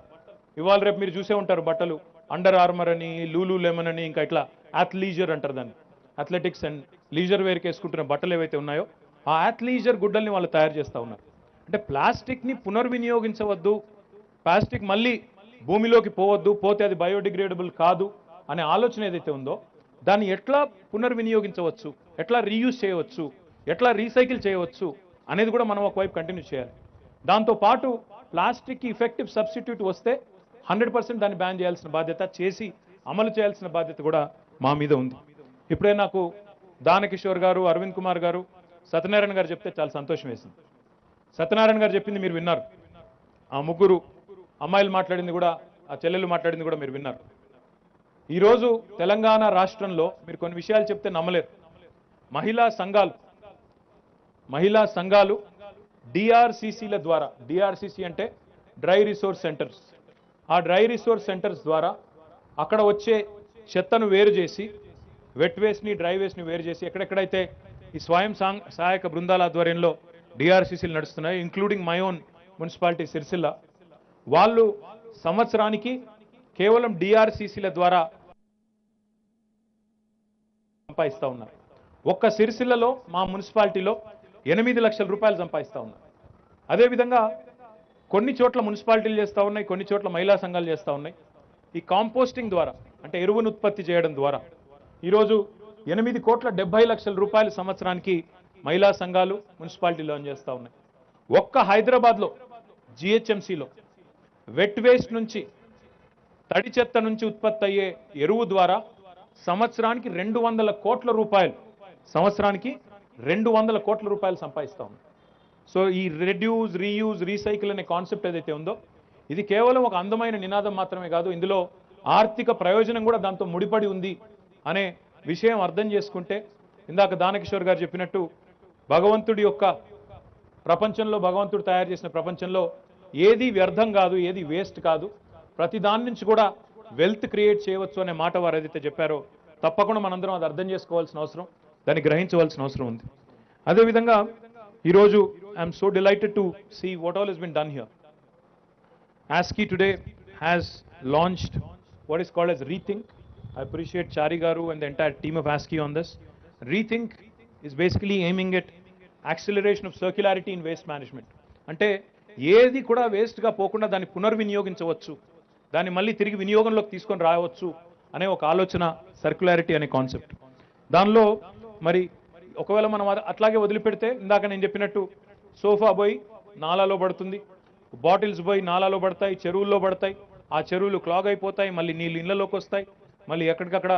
ఇవాళ రేపు మీరు చూసే ఉంటారు. బట్టలు అండర్ ఆర్మర్ అని, లూలు లెమన్ అని, ఇంకా ఇట్లా అథ్లీజర్ అంటారు దాన్ని, అథ్లెటిక్స్ అండ్ లీజర్ వేర్కి వేసుకుంటున్న బట్టలు ఏవైతే ఉన్నాయో ఆ అథ్లీజర్ గుడ్డల్ని వాళ్ళు తయారు చేస్తూ ఉన్నారు. అంటే ప్లాస్టిక్ని పునర్వినియోగించవద్దు, ప్లాస్టిక్ మళ్ళీ భూమిలోకి పోవద్దు, పోతే అది బయోడిగ్రేడబుల్ కాదు అనే ఆలోచన ఏదైతే ఉందో దాన్ని ఎట్లా పునర్వినియోగించవచ్చు, ఎట్లా రీయూజ్ చేయవచ్చు, ఎట్లా రీసైకిల్ చేయవచ్చు అనేది కూడా మనం ఒకవైపు కంటిన్యూ చేయాలి. దాంతోపాటు ప్లాస్టిక్కి ఇఫెక్టివ్ సబ్స్టిట్యూట్ వస్తే 100% దాన్ని బ్యాన్ చేయాల్సిన బాధ్యత, చేసి అమలు చేయాల్సిన బాధ్యత కూడా మా మీద ఉంది. ఇప్పుడే నాకు దానకిషోర్ గారు, అరవింద్ కుమార్ గారు, సత్యనారాయణ గారు చెప్తే చాలా సంతోషం వేసింది. సత్యనారాయణ గారు చెప్పింది మీరు విన్నారు, ఆ ముగ్గురు అమ్మాయిలు మాట్లాడింది కూడా, ఆ చెల్లెలు మాట్లాడింది కూడా మీరు విన్నారు. ఈరోజు తెలంగాణ రాష్ట్రంలో మీరు కొన్ని విషయాలు చెప్తే నమ్మలేరు. మహిళా సంఘాలు డిఆర్సీసీల ద్వారా, డిఆర్సీసీ అంటే డ్రై రిసోర్స్ సెంటర్స్, ఆ డ్రై రిసోర్స్ సెంటర్స్ ద్వారా అక్కడ వచ్చే చెత్తను వేరు చేసి, వెట్ వేస్ట్ని డ్రై వేస్ట్ని వేరు చేసి, ఎక్కడెక్కడైతే ఈ స్వయం సహాయక బృందాల ఆధ్వర్యంలో డిఆర్సీసీలు నడుస్తున్నాయి, including my own municipality Sircilla, వాళ్ళు సంవత్సరానికి కేవలం డిఆర్సీసీల ద్వారా సంపాదిస్తూ ఉన్నారు. ఒక్క సిరిసిల్లలో మా మున్సిపాలిటీలో 8 లక్షల రూపాయలు సంపాదిస్తూ ఉన్నారు. అదేవిధంగా కొన్ని చోట్ల మున్సిపాలిటీలు చేస్తూ ఉన్నాయి, కొన్ని చోట్ల మహిళా సంఘాలు చేస్తూ ఉన్నాయి. ఈ కాంపోస్టింగ్ ద్వారా, అంటే ఎరువును ఉత్పత్తి చేయడం ద్వారా ఈరోజు 8,70,00,000 రూపాయలు సంవత్సరానికి మహిళా సంఘాలు మున్సిపాలిటీలో చేస్తూ ఉన్నాయి. ఒక్క హైదరాబాద్లో జిహెచ్ఎంసీలో వెట్ వేస్ట్ నుంచి, తడి చెత్త నుంచి ఉత్పత్తి అయ్యే ఎరువు ద్వారా సంవత్సరానికి 200 కోట్ల రూపాయలు, సంవత్సరానికి 200 కోట్ల రూపాయలు సంపాదిస్తూ ఉన్నాయి. సో ఈ రెడ్యూస్, రీయూజ్, రీసైకిల్ అనే కాన్సెప్ట్ ఏదైతే ఉందో ఇది కేవలం ఒక అందమైన నినాదం మాత్రమే కాదు, ఇందులో ఆర్థిక ప్రయోజనం కూడా దాంతో ముడిపడి ఉంది అనే విషయం అర్థం చేసుకుంటే, ఇందాక దానకిషోర్ గారు చెప్పినట్టు భగవంతుడి యొక్క ప్రపంచంలో, భగవంతుడు తయారు చేసిన ప్రపంచంలో ఏది వ్యర్థం కాదు, ఏది వేస్ట్ కాదు, ప్రతి దాని నుంచి కూడా వెల్త్ క్రియేట్ చేయవచ్చు అనే మాట వారు ఏదైతే చెప్పారో తప్పకుండా మనందరం అది అర్థం చేసుకోవాల్సిన అవసరం, దాన్ని గ్రహించవలసిన అవసరం ఉంది. అదేవిధంగా ఈరోజు I'm so delighted to see what all he's been done here. ASCII today has launched what is called as ReThink. I appreciate Chari Garu and the entire team of ASCII on this. ReThink is basically aiming at acceleration of circularity in waste management. అంటే ఏది కూడా వేస్ట్గా పోకుండా దాన్ని పునర్వినియోగించవచ్చు, దాన్ని మళ్ళీ తిరిగి వినియోగంలోకి తీసుకొని రావచ్చు అనే ఒక ఆలోచన, సర్క్యులారిటీ అనే కాన్సెప్ట్. దానిలో మరి ఒకవేళ మనం అట్లాగే వదిలిపెడితే ఇందాక నేను చెప్పినట్టు సోఫా పోయి నాలాలో పడుతుంది, బాటిల్స్ పోయి నాలాలో పడతాయి, చెరువుల్లో పడతాయి, ఆ చెరువులు క్లాగ్ అయిపోతాయి, మళ్ళీ నీళ్ళు ఇళ్లలోకి వస్తాయి, మళ్ళీ ఎక్కడికక్కడ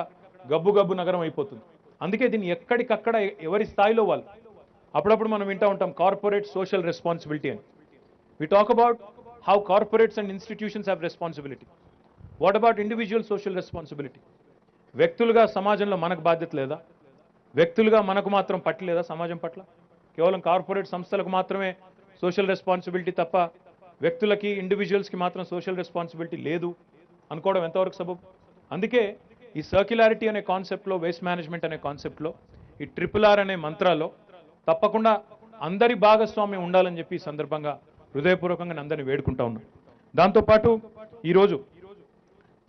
గబ్బు నగరం అయిపోతుంది. అందుకే దీన్ని ఎక్కడికక్కడ ఎవరి స్థాయిలో వాళ్ళు, అప్పుడప్పుడు మనం వింటూ ఉంటాం కార్పొరేట్ సోషల్ రెస్పాన్సిబిలిటీ అని. We talk about how corporates and institutions have responsibility. What about individual social responsibility? వ్యక్తులుగా సమాజంలో మనకు బాధ్యత లేదా? వ్యక్తులుగా మనకు మాత్రం పట్టు లేదా సమాజం పట్ల? కేవలం కార్పొరేట్ సంస్థలకు మాత్రమే సోషల్ రెస్పాన్సిబిలిటీ తప్ప వ్యక్తులకి ఇండివిజువల్స్కి మాత్రం సోషల్ రెస్పాన్సిబిలిటీ లేదు అనుకోవడం ఎంతవరకు సబబు? అందుకే ఈ సర్క్యులారిటీ అనే కాన్సెప్ట్లో, వేస్ట్ మేనేజ్మెంట్ అనే కాన్సెప్ట్లో, ఈ RRR అనే మంత్రాల్లో తప్పకుండా అందరి భాగస్వామ్యం ఉండాలని చెప్పి ఈ సందర్భంగా హృదయపూర్వకంగా నేను అందరినీ వేడుకుంటా ఉన్నాను. దాంతోపాటు ఈరోజు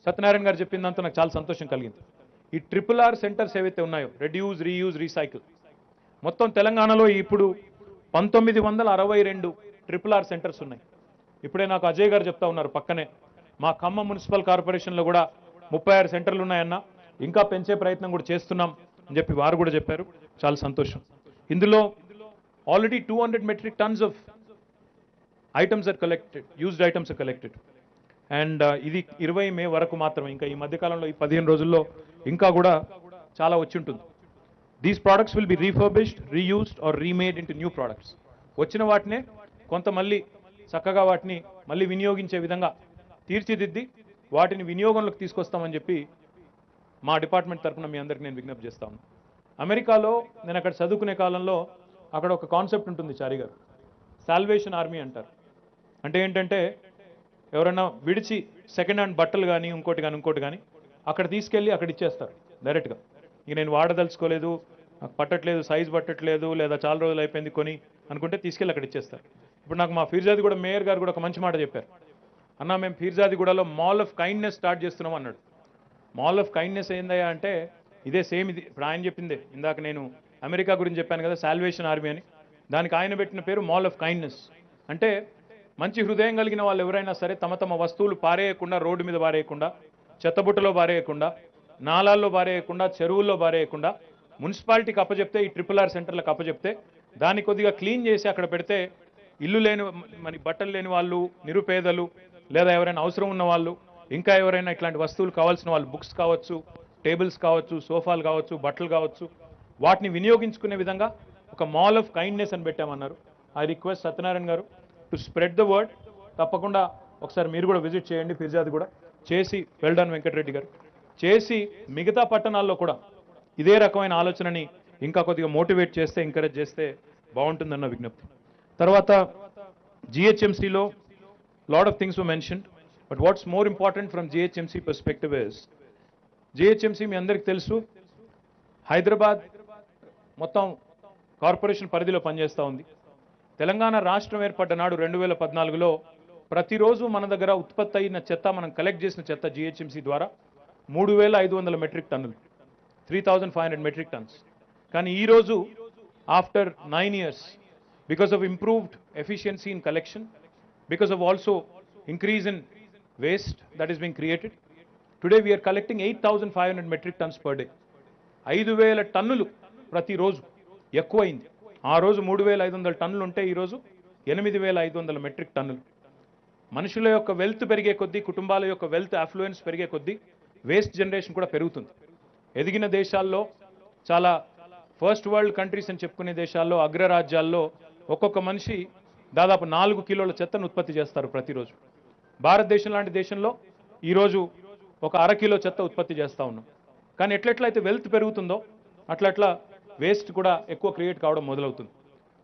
సత్యనారాయణ గారు చెప్పిన దాంతో నాకు చాలా సంతోషం కలిగింది. ఈ RRR సెంటర్స్ ఏవైతే ఉన్నాయో, రెడ్యూస్, రీయూజ్, రీసైకిల్, మొత్తం తెలంగాణలో ఇప్పుడు 1962 RRR సెంటర్స్ ఉన్నాయి. ఇప్పుడే నాకు అజయ్ గారు చెప్తా ఉన్నారు, పక్కనే మా ఖమ్మం మున్సిపల్ కార్పొరేషన్లో కూడా 36 సెంటర్లు ఉన్నాయన్న, ఇంకా పెంచే ప్రయత్నం కూడా చేస్తున్నాం అని చెప్పి వారు కూడా చెప్పారు. చాలా సంతోషం. ఇందులో already 200 metric tons of items are collected, used items are collected. And ఇది 20 మే వరకు మాత్రమే, ఇంకా ఈ మధ్యకాలంలో ఈ 15 రోజుల్లో ఇంకా కూడా చాలా వచ్చి ఉంటుంది. These products will be refurbished, reused or remade into new products. వచ్చిన వాటినే కొంత మళ్ళీ చక్కగా వాటిని మళ్ళీ వినియోగించే విధంగా తీర్చిదిద్ది వాటిని వినియోగంలోకి తీసుకొస్తామని చెప్పి మా డిపార్ట్మెంట్ తరఫున మీ అందరికీ నేను విజ్ఞప్తి చేస్తా ఉన్నాను. అమెరికాలో నేను అక్కడ చదువుకునే కాలంలో అక్కడ ఒక కాన్సెప్ట్ ఉంటుంది చారి గారు, సాల్వేషన్ ఆర్మీ అంటారు. అంటే ఏంటంటే ఎవరైనా విడిచి సెకండ్ హ్యాండ్ బట్టలు కానీ ఇంకోటి కానీ అక్కడ తీసుకెళ్ళి అక్కడ ఇచ్చేస్తారు డైరెక్ట్గా. ఇక నేను వాడదలుచుకోలేదు, నాకు పట్టట్లేదు, సైజ్ పట్టట్లేదు, లేదా చాలా రోజులు అయిపోయింది కొని అనుకుంటే తీసుకెళ్ళి అక్కడ ఇచ్చేస్తారు. ఇప్పుడు నాకు మా ఫీర్జాదిగూడ మేయర్ గారు కూడా ఒక మంచి మాట చెప్పారు. అన్న, మేము ఫీర్జాదిగూడలో మాల్ ఆఫ్ కైండ్నెస్ స్టార్ట్ చేస్తున్నాం అన్నాడు. మాల్ ఆఫ్ కైండ్నెస్ ఏందయ్యా అంటే ఇదే సేమ్, ఇది ఇప్పుడు ఆయన చెప్పిందే. ఇందాక నేను అమెరికా గురించి చెప్పాను కదా, సాల్వేషన్ ఆర్మీ అని, దానికి ఆయన పెట్టిన పేరు మాల్ ఆఫ్ కైండ్నెస్. అంటే మంచి హృదయం కలిగిన వాళ్ళు ఎవరైనా సరే తమ తమ వస్తువులు పారేయకుండా, రోడ్డు మీద పారేయకుండా, చెత్తబుట్టలో పారేయకుండా, నాలాల్లో పారేయకుండా, చెరువుల్లో పారేయకుండా మున్సిపాలిటీకి అప్పచెప్తే, ఈ RRR సెంటర్లకు అప్పచెప్తే దాన్ని కొద్దిగా క్లీన్ చేసి అక్కడ పెడితే ఇల్లు లేని, మరి బట్టలు లేని వాళ్ళు, నిరుపేదలు, లేదా ఎవరైనా అవసరం ఉన్న వాళ్ళు, ఇంకా ఎవరైనా ఇట్లాంటి వస్తువులు కావాల్సిన వాళ్ళు, బుక్స్ కావచ్చు, టేబుల్స్ కావచ్చు, సోఫాలు కావచ్చు, బట్టలు కావచ్చు, వాటిని వినియోగించుకునే విధంగా ఒక మాల్ ఆఫ్ కైండ్నెస్ అని పెట్టామన్నారు. ఐ రిక్వెస్ట్ సత్యనారాయణ గారు టు స్ప్రెడ్ ద వర్డ్. తప్పకుండా ఒకసారి మీరు కూడా విజిట్ చేయండి ఫిర్జాదిగూడ, చేసి వెల్డన్ వెంకటరెడ్డి గారు చేసి మిగతా పట్టణాల్లో కూడా ఇదే రకమైన ఆలోచనని ఇంకా కొద్దిగా మోటివేట్ చేస్తే, ఎంకరేజ్ చేస్తే బాగుంటుందన్న విజ్ఞప్తి. తర్వాత GHMCలో lot of things were mentioned, but what's more important from GHMC perspective is, GHMC మీ అందరికీ తెలుసు హైదరాబాద్ మొత్తం కార్పొరేషన్ పరిధిలో పనిచేస్తూ ఉంది. తెలంగాణ రాష్ట్రం ఏర్పడ్డ నాడు 2014లో ప్రతిరోజు మన దగ్గర ఉత్పత్తి అయిన చెత్త, మనం కలెక్ట్ చేసిన చెత్త GHMC ద్వారా 3500 మెట్రిక్ టన్నులు, 3500 మెట్రిక్ టన్స్. కానీ ఈరోజు after 9 years, because of improved efficiency in collection, because of also increase in waste that is being created, today we are collecting 8500 metric tons per day. 5000 టన్నులు ప్రతిరోజు ఎక్కువైంది. ఆ రోజు 3500 టన్నులు ఉంటే ఈరోజు 8500 మెట్రిక్ టన్నులు. మనుషుల యొక్క వెల్త్ పెరిగే కొద్దీ, కుటుంబాల యొక్క వెల్త్ అఫ్లూయెన్స్ పెరిగే కొద్దీ వేస్ట్ జనరేషన్ కూడా పెరుగుతుంది. ఎదిగిన దేశాల్లో, చాలా ఫస్ట్ వరల్డ్ కంట్రీస్ అని చెప్పుకునే దేశాల్లో, అగ్రరాజ్యాల్లో ఒక్కొక్క మనిషి దాదాపు 4 కిలోల చెత్తను ఉత్పత్తి చేస్తారు ప్రతిరోజు. భారతదేశం లాంటి దేశంలో ఈరోజు ఒక 1/2 కిలో చెత్త ఉత్పత్తి చేస్తూ ఉన్నాం. కానీ ఎట్లెట్లయితే వెల్త్ పెరుగుతుందో అట్లట్లా వేస్ట్ కూడా ఎక్కువ క్రియేట్ కావడం మొదలవుతుంది.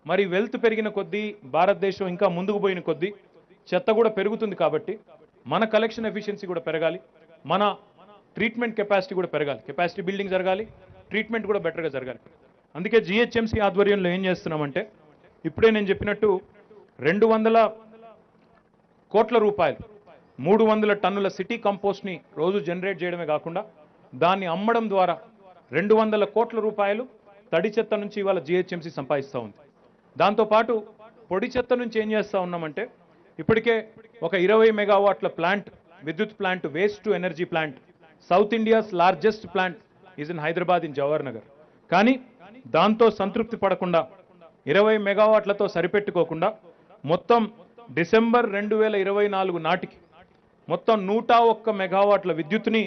మరి వెల్త్ పెరిగిన కొద్దీ, భారతదేశం ఇంకా ముందుకు పోయిన కొద్దీ చెత్త కూడా పెరుగుతుంది. కాబట్టి మన కలెక్షన్ ఎఫిషియన్సీ కూడా పెరగాలి, మన ట్రీట్మెంట్ కెపాసిటీ కూడా పెరగాలి, కెపాసిటీ బిల్డింగ్ జరగాలి, ట్రీట్మెంట్ కూడా బెటర్గా జరగాలి. అందుకే GHMC ఆధ్వర్యంలో ఏం చేస్తున్నామంటే, ఇప్పుడే నేను చెప్పినట్టు 200 కోట్ల రూపాయలు, 300 టన్నుల సిటీ కంపోస్ట్ని రోజు జనరేట్ చేయడమే కాకుండా దాన్ని అమ్మడం ద్వారా 200 కోట్ల రూపాయలు తడి చెత్త నుంచి ఇవాళ GHMC సంపాదిస్తూ ఉంది. దాంతోపాటు పొడి చెత్త నుంచి ఏం చేస్తూ ఉన్నామంటే, ఇప్పటికే ఒక 20 మెగావాట్ల ప్లాంట్, విద్యుత్ plant, waste to energy plant, south India's largest plant is in Hyderabad in Jawahar Nagar. కానీ దాంతో సంతృప్తి పడకుండా 20 మెగావాట్లతో సరిపెట్టుకోకుండా మొత్తం డిసెంబర్ 2024 నాటికి మొత్తం 101 మెగావాట్ల విద్యుత్ని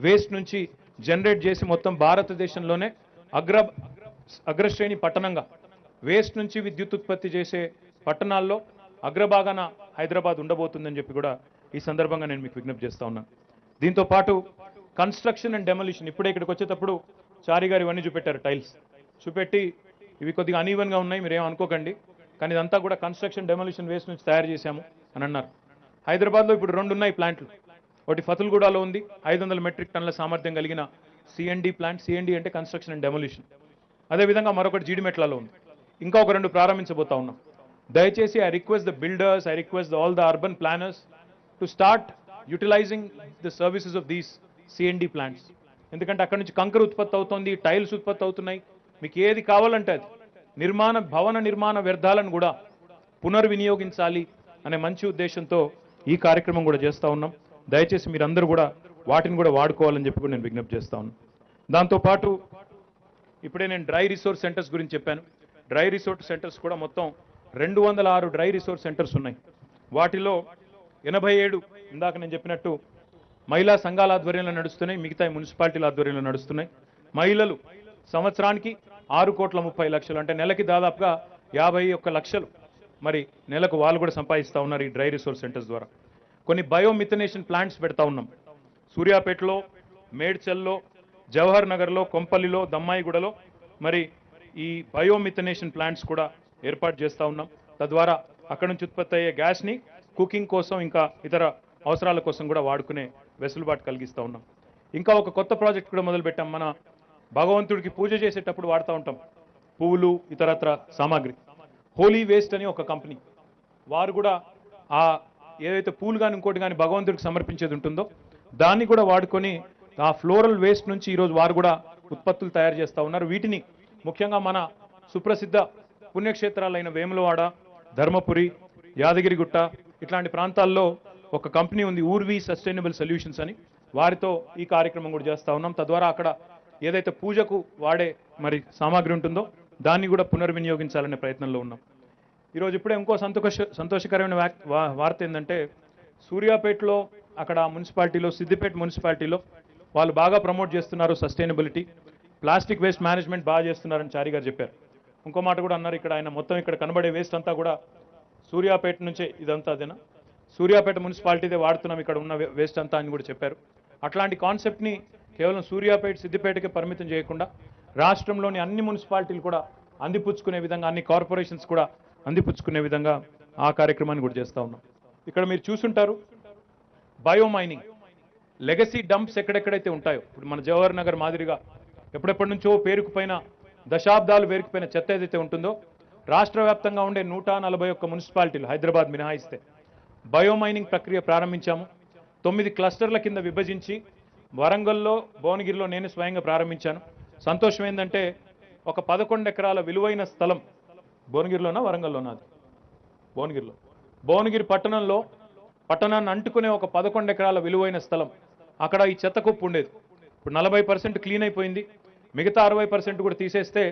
వేస్ట్ నుంచి జనరేట్ చేసి మొత్తం భారతదేశంలోనే అగ్రశ్రేణి పట్టణంగా వేస్ట్ నుంచి విద్యుత్ ఉత్పత్తి చేసే పట్టణాల్లో అగ్రభాగాన హైదరాబాద్ ఉండబోతుందని చెప్పి కూడా ఈ సందర్భంగా నేను మీకు విజ్ఞప్తి చేస్తా ఉన్నాను. దీంతో పాటు కన్స్ట్రక్షన్ అండ్ డెమోలిషన్. ఇప్పుడే ఇక్కడికి వచ్చేటప్పుడు చారి గారు ఇవన్నీ చూపెట్టారు, టైల్స్ చూపెట్టి ఇవి కొద్దిగా అనీవన్గా ఉన్నాయి, మీరేం అనుకోకండి, కానీ ఇదంతా కూడా కన్స్ట్రక్షన్ డెమోలిషన్ వేస్ట్ నుంచి తయారు చేశాము అని అన్నారు. హైదరాబాద్లో ఇప్పుడు 2 ఉన్నాయి ప్లాంట్లు. ఒకటి ఫతుల్గూడలో ఉంది, 500 మెట్రిక్ టన్నుల సామర్థ్యం కలిగిన సిఎండి ప్లాంట్. సిఎండి అంటే కన్స్ట్రక్షన్ అండ్ డెమోలిషన్. అదేవిధంగా మరొకటి జీడిమెట్లలో ఉంది. ఇంకా ఒక 2 ప్రారంభించబోతా ఉన్నాం. దయచేసి I request the builders, I request all the urban planners to start utilising the services of these CMD plants. ఎందుకంటే అక్కడ నుంచి కంకర ఉత్పత్తి అవుతుంది, టైల్స్ ఉత్పత్తి అవుతున్నాయి. మీకు ఏది కావాలంటే అది భవన నిర్మాణ వ్యర్థాలను కూడా పునర్వినియోగించాలి అనే మంచి ఉద్దేశంతో ఈ కార్యక్రమం కూడా చేస్తూ ఉన్నాం. దయచేసి మీరందరూ కూడా వాటిని కూడా వాడుకోవాలని చెప్పి కూడా నేను విజ్ఞప్తి చేస్తా ఉన్నాను. దాంతోపాటు ఇప్పుడే నేను డ్రై రిసోర్స్ సెంటర్స్ గురించి చెప్పాను. డ్రై రిసోర్స్ సెంటర్స్ కూడా మొత్తం 206 డ్రై రిసోర్స్ సెంటర్స్ ఉన్నాయి. వాటిలో 87 ఇందాక నేను చెప్పినట్టు మహిళా సంఘాల ఆధ్వర్యంలో నడుస్తున్నాయి, మిగతా మున్సిపాలిటీల ఆధ్వర్యంలో నడుస్తున్నాయి. మహిళలు సంవత్సరానికి 6,30,00,000 అంటే నెలకి దాదాపుగా 51 లక్షలు మరి నెలకు వాళ్ళు కూడా సంపాదిస్తూ ఉన్నారు ఈ డ్రై రిసోర్స్ సెంటర్స్ ద్వారా. కొన్ని బయోమిథనేషన్ ప్లాంట్స్ పెడతా ఉన్నాం. సూర్యాపేటలో, మేడ్చల్లో, జవహర్ నగర్లో, కొంపల్లిలో, దమ్మాయిగూడలో మరి ఈ బయోమిథనేషన్ ప్లాంట్స్ కూడా ఏర్పాటు చేస్తూ ఉన్నాం. తద్వారా అక్కడ నుంచి ఉత్పత్తి అయ్యే గ్యాస్ని కుకింగ్ కోసం ఇంకా ఇతర అవసరాల కోసం కూడా వాడుకునే వెసులుబాటు కలిగిస్తూ ఉన్నాం. ఇంకా ఒక కొత్త ప్రాజెక్ట్ కూడా మొదలుపెట్టాం. మన భగవంతుడికి పూజ చేసేటప్పుడు వాడుతూ ఉంటాం పువ్వులు, ఇతరత్ర సామాగ్రి. హోలీ వేస్ట్ అని ఒక కంపెనీ, వారు కూడా ఆ ఏదైతే పూలు కానీ ఇంకోటి కానీ భగవంతుడికి సమర్పించేది ఉంటుందో దాన్ని కూడా వాడుకొని ఆ ఫ్లోరల్ వేస్ట్ నుంచి ఈరోజు వారు కూడా ఉత్పత్తులు తయారు చేస్తూ ఉన్నారు. వీటిని ముఖ్యంగా మన సుప్రసిద్ధ పుణ్యక్షేత్రాలైన వేములవాడ, ధర్మపురి, యాదగిరిగుట్ట ఇట్లాంటి ప్రాంతాల్లో ఒక కంపెనీ ఉంది, ఊర్వీ సస్టైనబుల్ సొల్యూషన్స్ అని. వారితో ఈ కార్యక్రమం కూడా చేస్తూ ఉన్నాం. తద్వారా అక్కడ ఏదైతే పూజకు వాడే మరి సామాగ్రి ఉంటుందో దాన్ని కూడా పునర్వినియోగించాలనే ప్రయత్నంలో ఉన్నాం. ఈరోజు ఇప్పుడే ఇంకో సంతోషకరమైన వార్త ఏంటంటే సూర్యాపేటలో అక్కడ మున్సిపాలిటీలో, సిద్దిపేట మున్సిపాలిటీలో వాళ్ళు బాగా ప్రమోట్ చేస్తున్నారు సస్టైనబిలిటీ, ప్లాస్టిక్ వేస్ట్ మేనేజ్మెంట్ బాగా చేస్తున్నారని చారి గారు చెప్పారు. ఇంకో మాట కూడా అన్నారు, ఇక్కడ ఆయన మొత్తం ఇక్కడ కనబడే వేస్ట్ అంతా కూడా సూర్యాపేట నుంచే, ఇదంతా అదేనా సూర్యాపేట మున్సిపాలిటీదే వాడుతున్నాం ఇక్కడ ఉన్న వేస్ట్ అంతా అని కూడా చెప్పారు. అట్లాంటి కాన్సెప్ట్ని కేవలం సూర్యాపేట, సిద్దిపేటకే పరిమితం చేయకుండా రాష్ట్రంలోని అన్ని మున్సిపాలిటీలు కూడా అందిపుచ్చుకునే విధంగా, అన్ని కార్పొరేషన్స్ కూడా అందిపుచ్చుకునే విధంగా ఆ కార్యక్రమాన్ని కూడా చేస్తూ ఉన్నాం. ఇక్కడ మీరు చూసుంటారు బయోమైనింగ్, లెగసీ డంప్స్ ఎక్కడెక్కడైతే ఉంటాయో, ఇప్పుడు మన జవహర్ నగర్ మాదిరిగా ఎప్పుడెప్పటి నుంచో పేరుకుపోయిన దశాబ్దాలు పేరుకుపోయిన చెత్త ఏదైతే ఉంటుందో రాష్ట్ర వ్యాప్తంగా ఉండే 141 మున్సిపాలిటీలు హైదరాబాద్ మినహాయిస్తే బయోమైనింగ్ ప్రక్రియ ప్రారంభించాము. 9 క్లస్టర్ల కింద విభజించి వరంగల్లో, భువనగిరిలో నేను స్వయంగా ప్రారంభించాను. సంతోషం ఏంటంటే ఒక 11 ఎకరాల విలువైన స్థలం, భువనగిరిలోనా వరంగల్లోనా, అది భువనగిరి పట్టణంలో, పట్టణాన్ని అంటుకునే ఒక 11 ఎకరాల విలువైన స్థలం, అక్కడ ఈ చెత్త కుప్పు ఉండేది. ఇప్పుడు 40% క్లీన్ అయిపోయింది. మిగతా 60% కూడా తీసేస్తే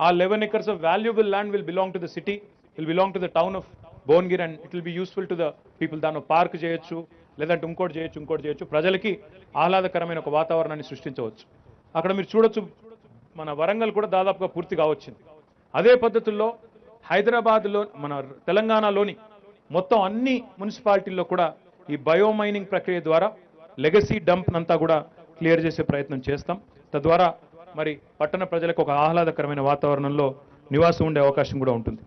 ఆ 11 acres of valuable land will belong to the city, will belong to the town of Bhuvanagiri, and it will be useful to the people. దాన్ని పార్క్ చేయొచ్చు, లేదంటే ఇంకోటి చేయొచ్చు, ప్రజలకి ఆహ్లాదకరమైన ఒక వాతావరణాన్ని సృష్టించవచ్చు. అక్కడ మీరు చూడొచ్చు మన వరంగల్ కూడా దాదాపుగా పూర్తి కావచ్చింది. అదే పద్ధతుల్లో హైదరాబాద్లో, మన తెలంగాణలోని మొత్తం అన్ని మున్సిపాలిటీల్లో కూడా ఈ బయోమైనింగ్ ప్రక్రియ ద్వారా లెగసీ డంప్ అంతా కూడా క్లియర్ చేసే ప్రయత్నం చేస్తాం. తద్వారా మరి పట్టణ ప్రజలకు ఒక ఆహ్లాదకరమైన వాతావరణంలో నివాసం ఉండే అవకాశం కూడా ఉంటుంది.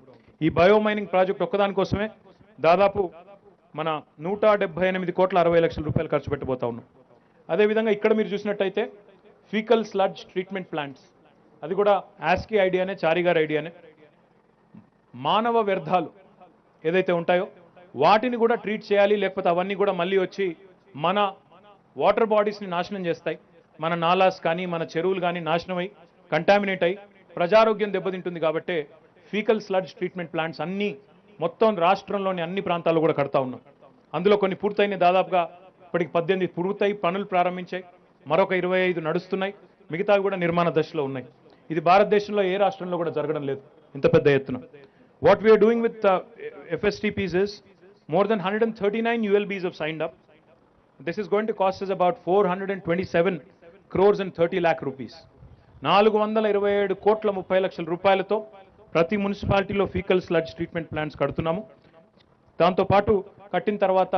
ఈ బయోమైనింగ్ ప్రాజెక్ట్ ఒక్కదానికోసమే దాదాపు మన 178 కోట్ల 60 లక్షల రూపాయలు ఖర్చు పెట్టబోతా ఉన్నాం. అదేవిధంగా ఇక్కడ మీరు చూసినట్టయితే ఫీకల్ స్లడ్జ్ ట్రీట్మెంట్ ప్లాంట్స్, అది కూడా ఆస్కీ ఐడియానే, చారి గారి ఐడియానే. మానవ వ్యర్థాలు ఏదైతే ఉంటాయో వాటిని కూడా ట్రీట్ చేయాలి, లేకపోతే అవన్నీ కూడా మళ్ళీ వచ్చి మన వాటర్ బాడీస్ని నాశనం చేస్తాయి. మన నాలాస్ కానీ మన చెరువులు కానీ నాశనం అయి కంటామినేట్ అయి ప్రజారోగ్యం దెబ్బతింటుంది. కాబట్టి ఫీకల్ స్లడ్జ్ ట్రీట్మెంట్ ప్లాంట్స్ అన్నీ మొత్తం రాష్ట్రంలోని అన్ని ప్రాంతాల్లో కూడా కడతా ఉన్నాం. అందులో కొన్ని పూర్తయిన, దాదాపుగా ఇప్పటికి 18 పూర్తయి పనులు ప్రారంభించాయి, మరొక 25 నడుస్తున్నాయి, మిగతావి కూడా నిర్మాణ దశలో ఉన్నాయి. ఇది భారతదేశంలో ఏ రాష్ట్రంలో కూడా జరగడం లేదు ఇంత పెద్ద ఎత్తున. What we're doing with FSTPs is more than 139 ULBs have signed up. This is going to cost us about 427 crores and 30 lakh rupees. 427 కోట్ల 30 లక్షల రూపాయలతో ప్రతి మున్సిపాలిటీలో ఫీకల్ స్లడ్జ్ ట్రీట్మెంట్ ప్లాంట్స్ కడుతున్నాము. దాంతోపాటు కట్టిన తర్వాత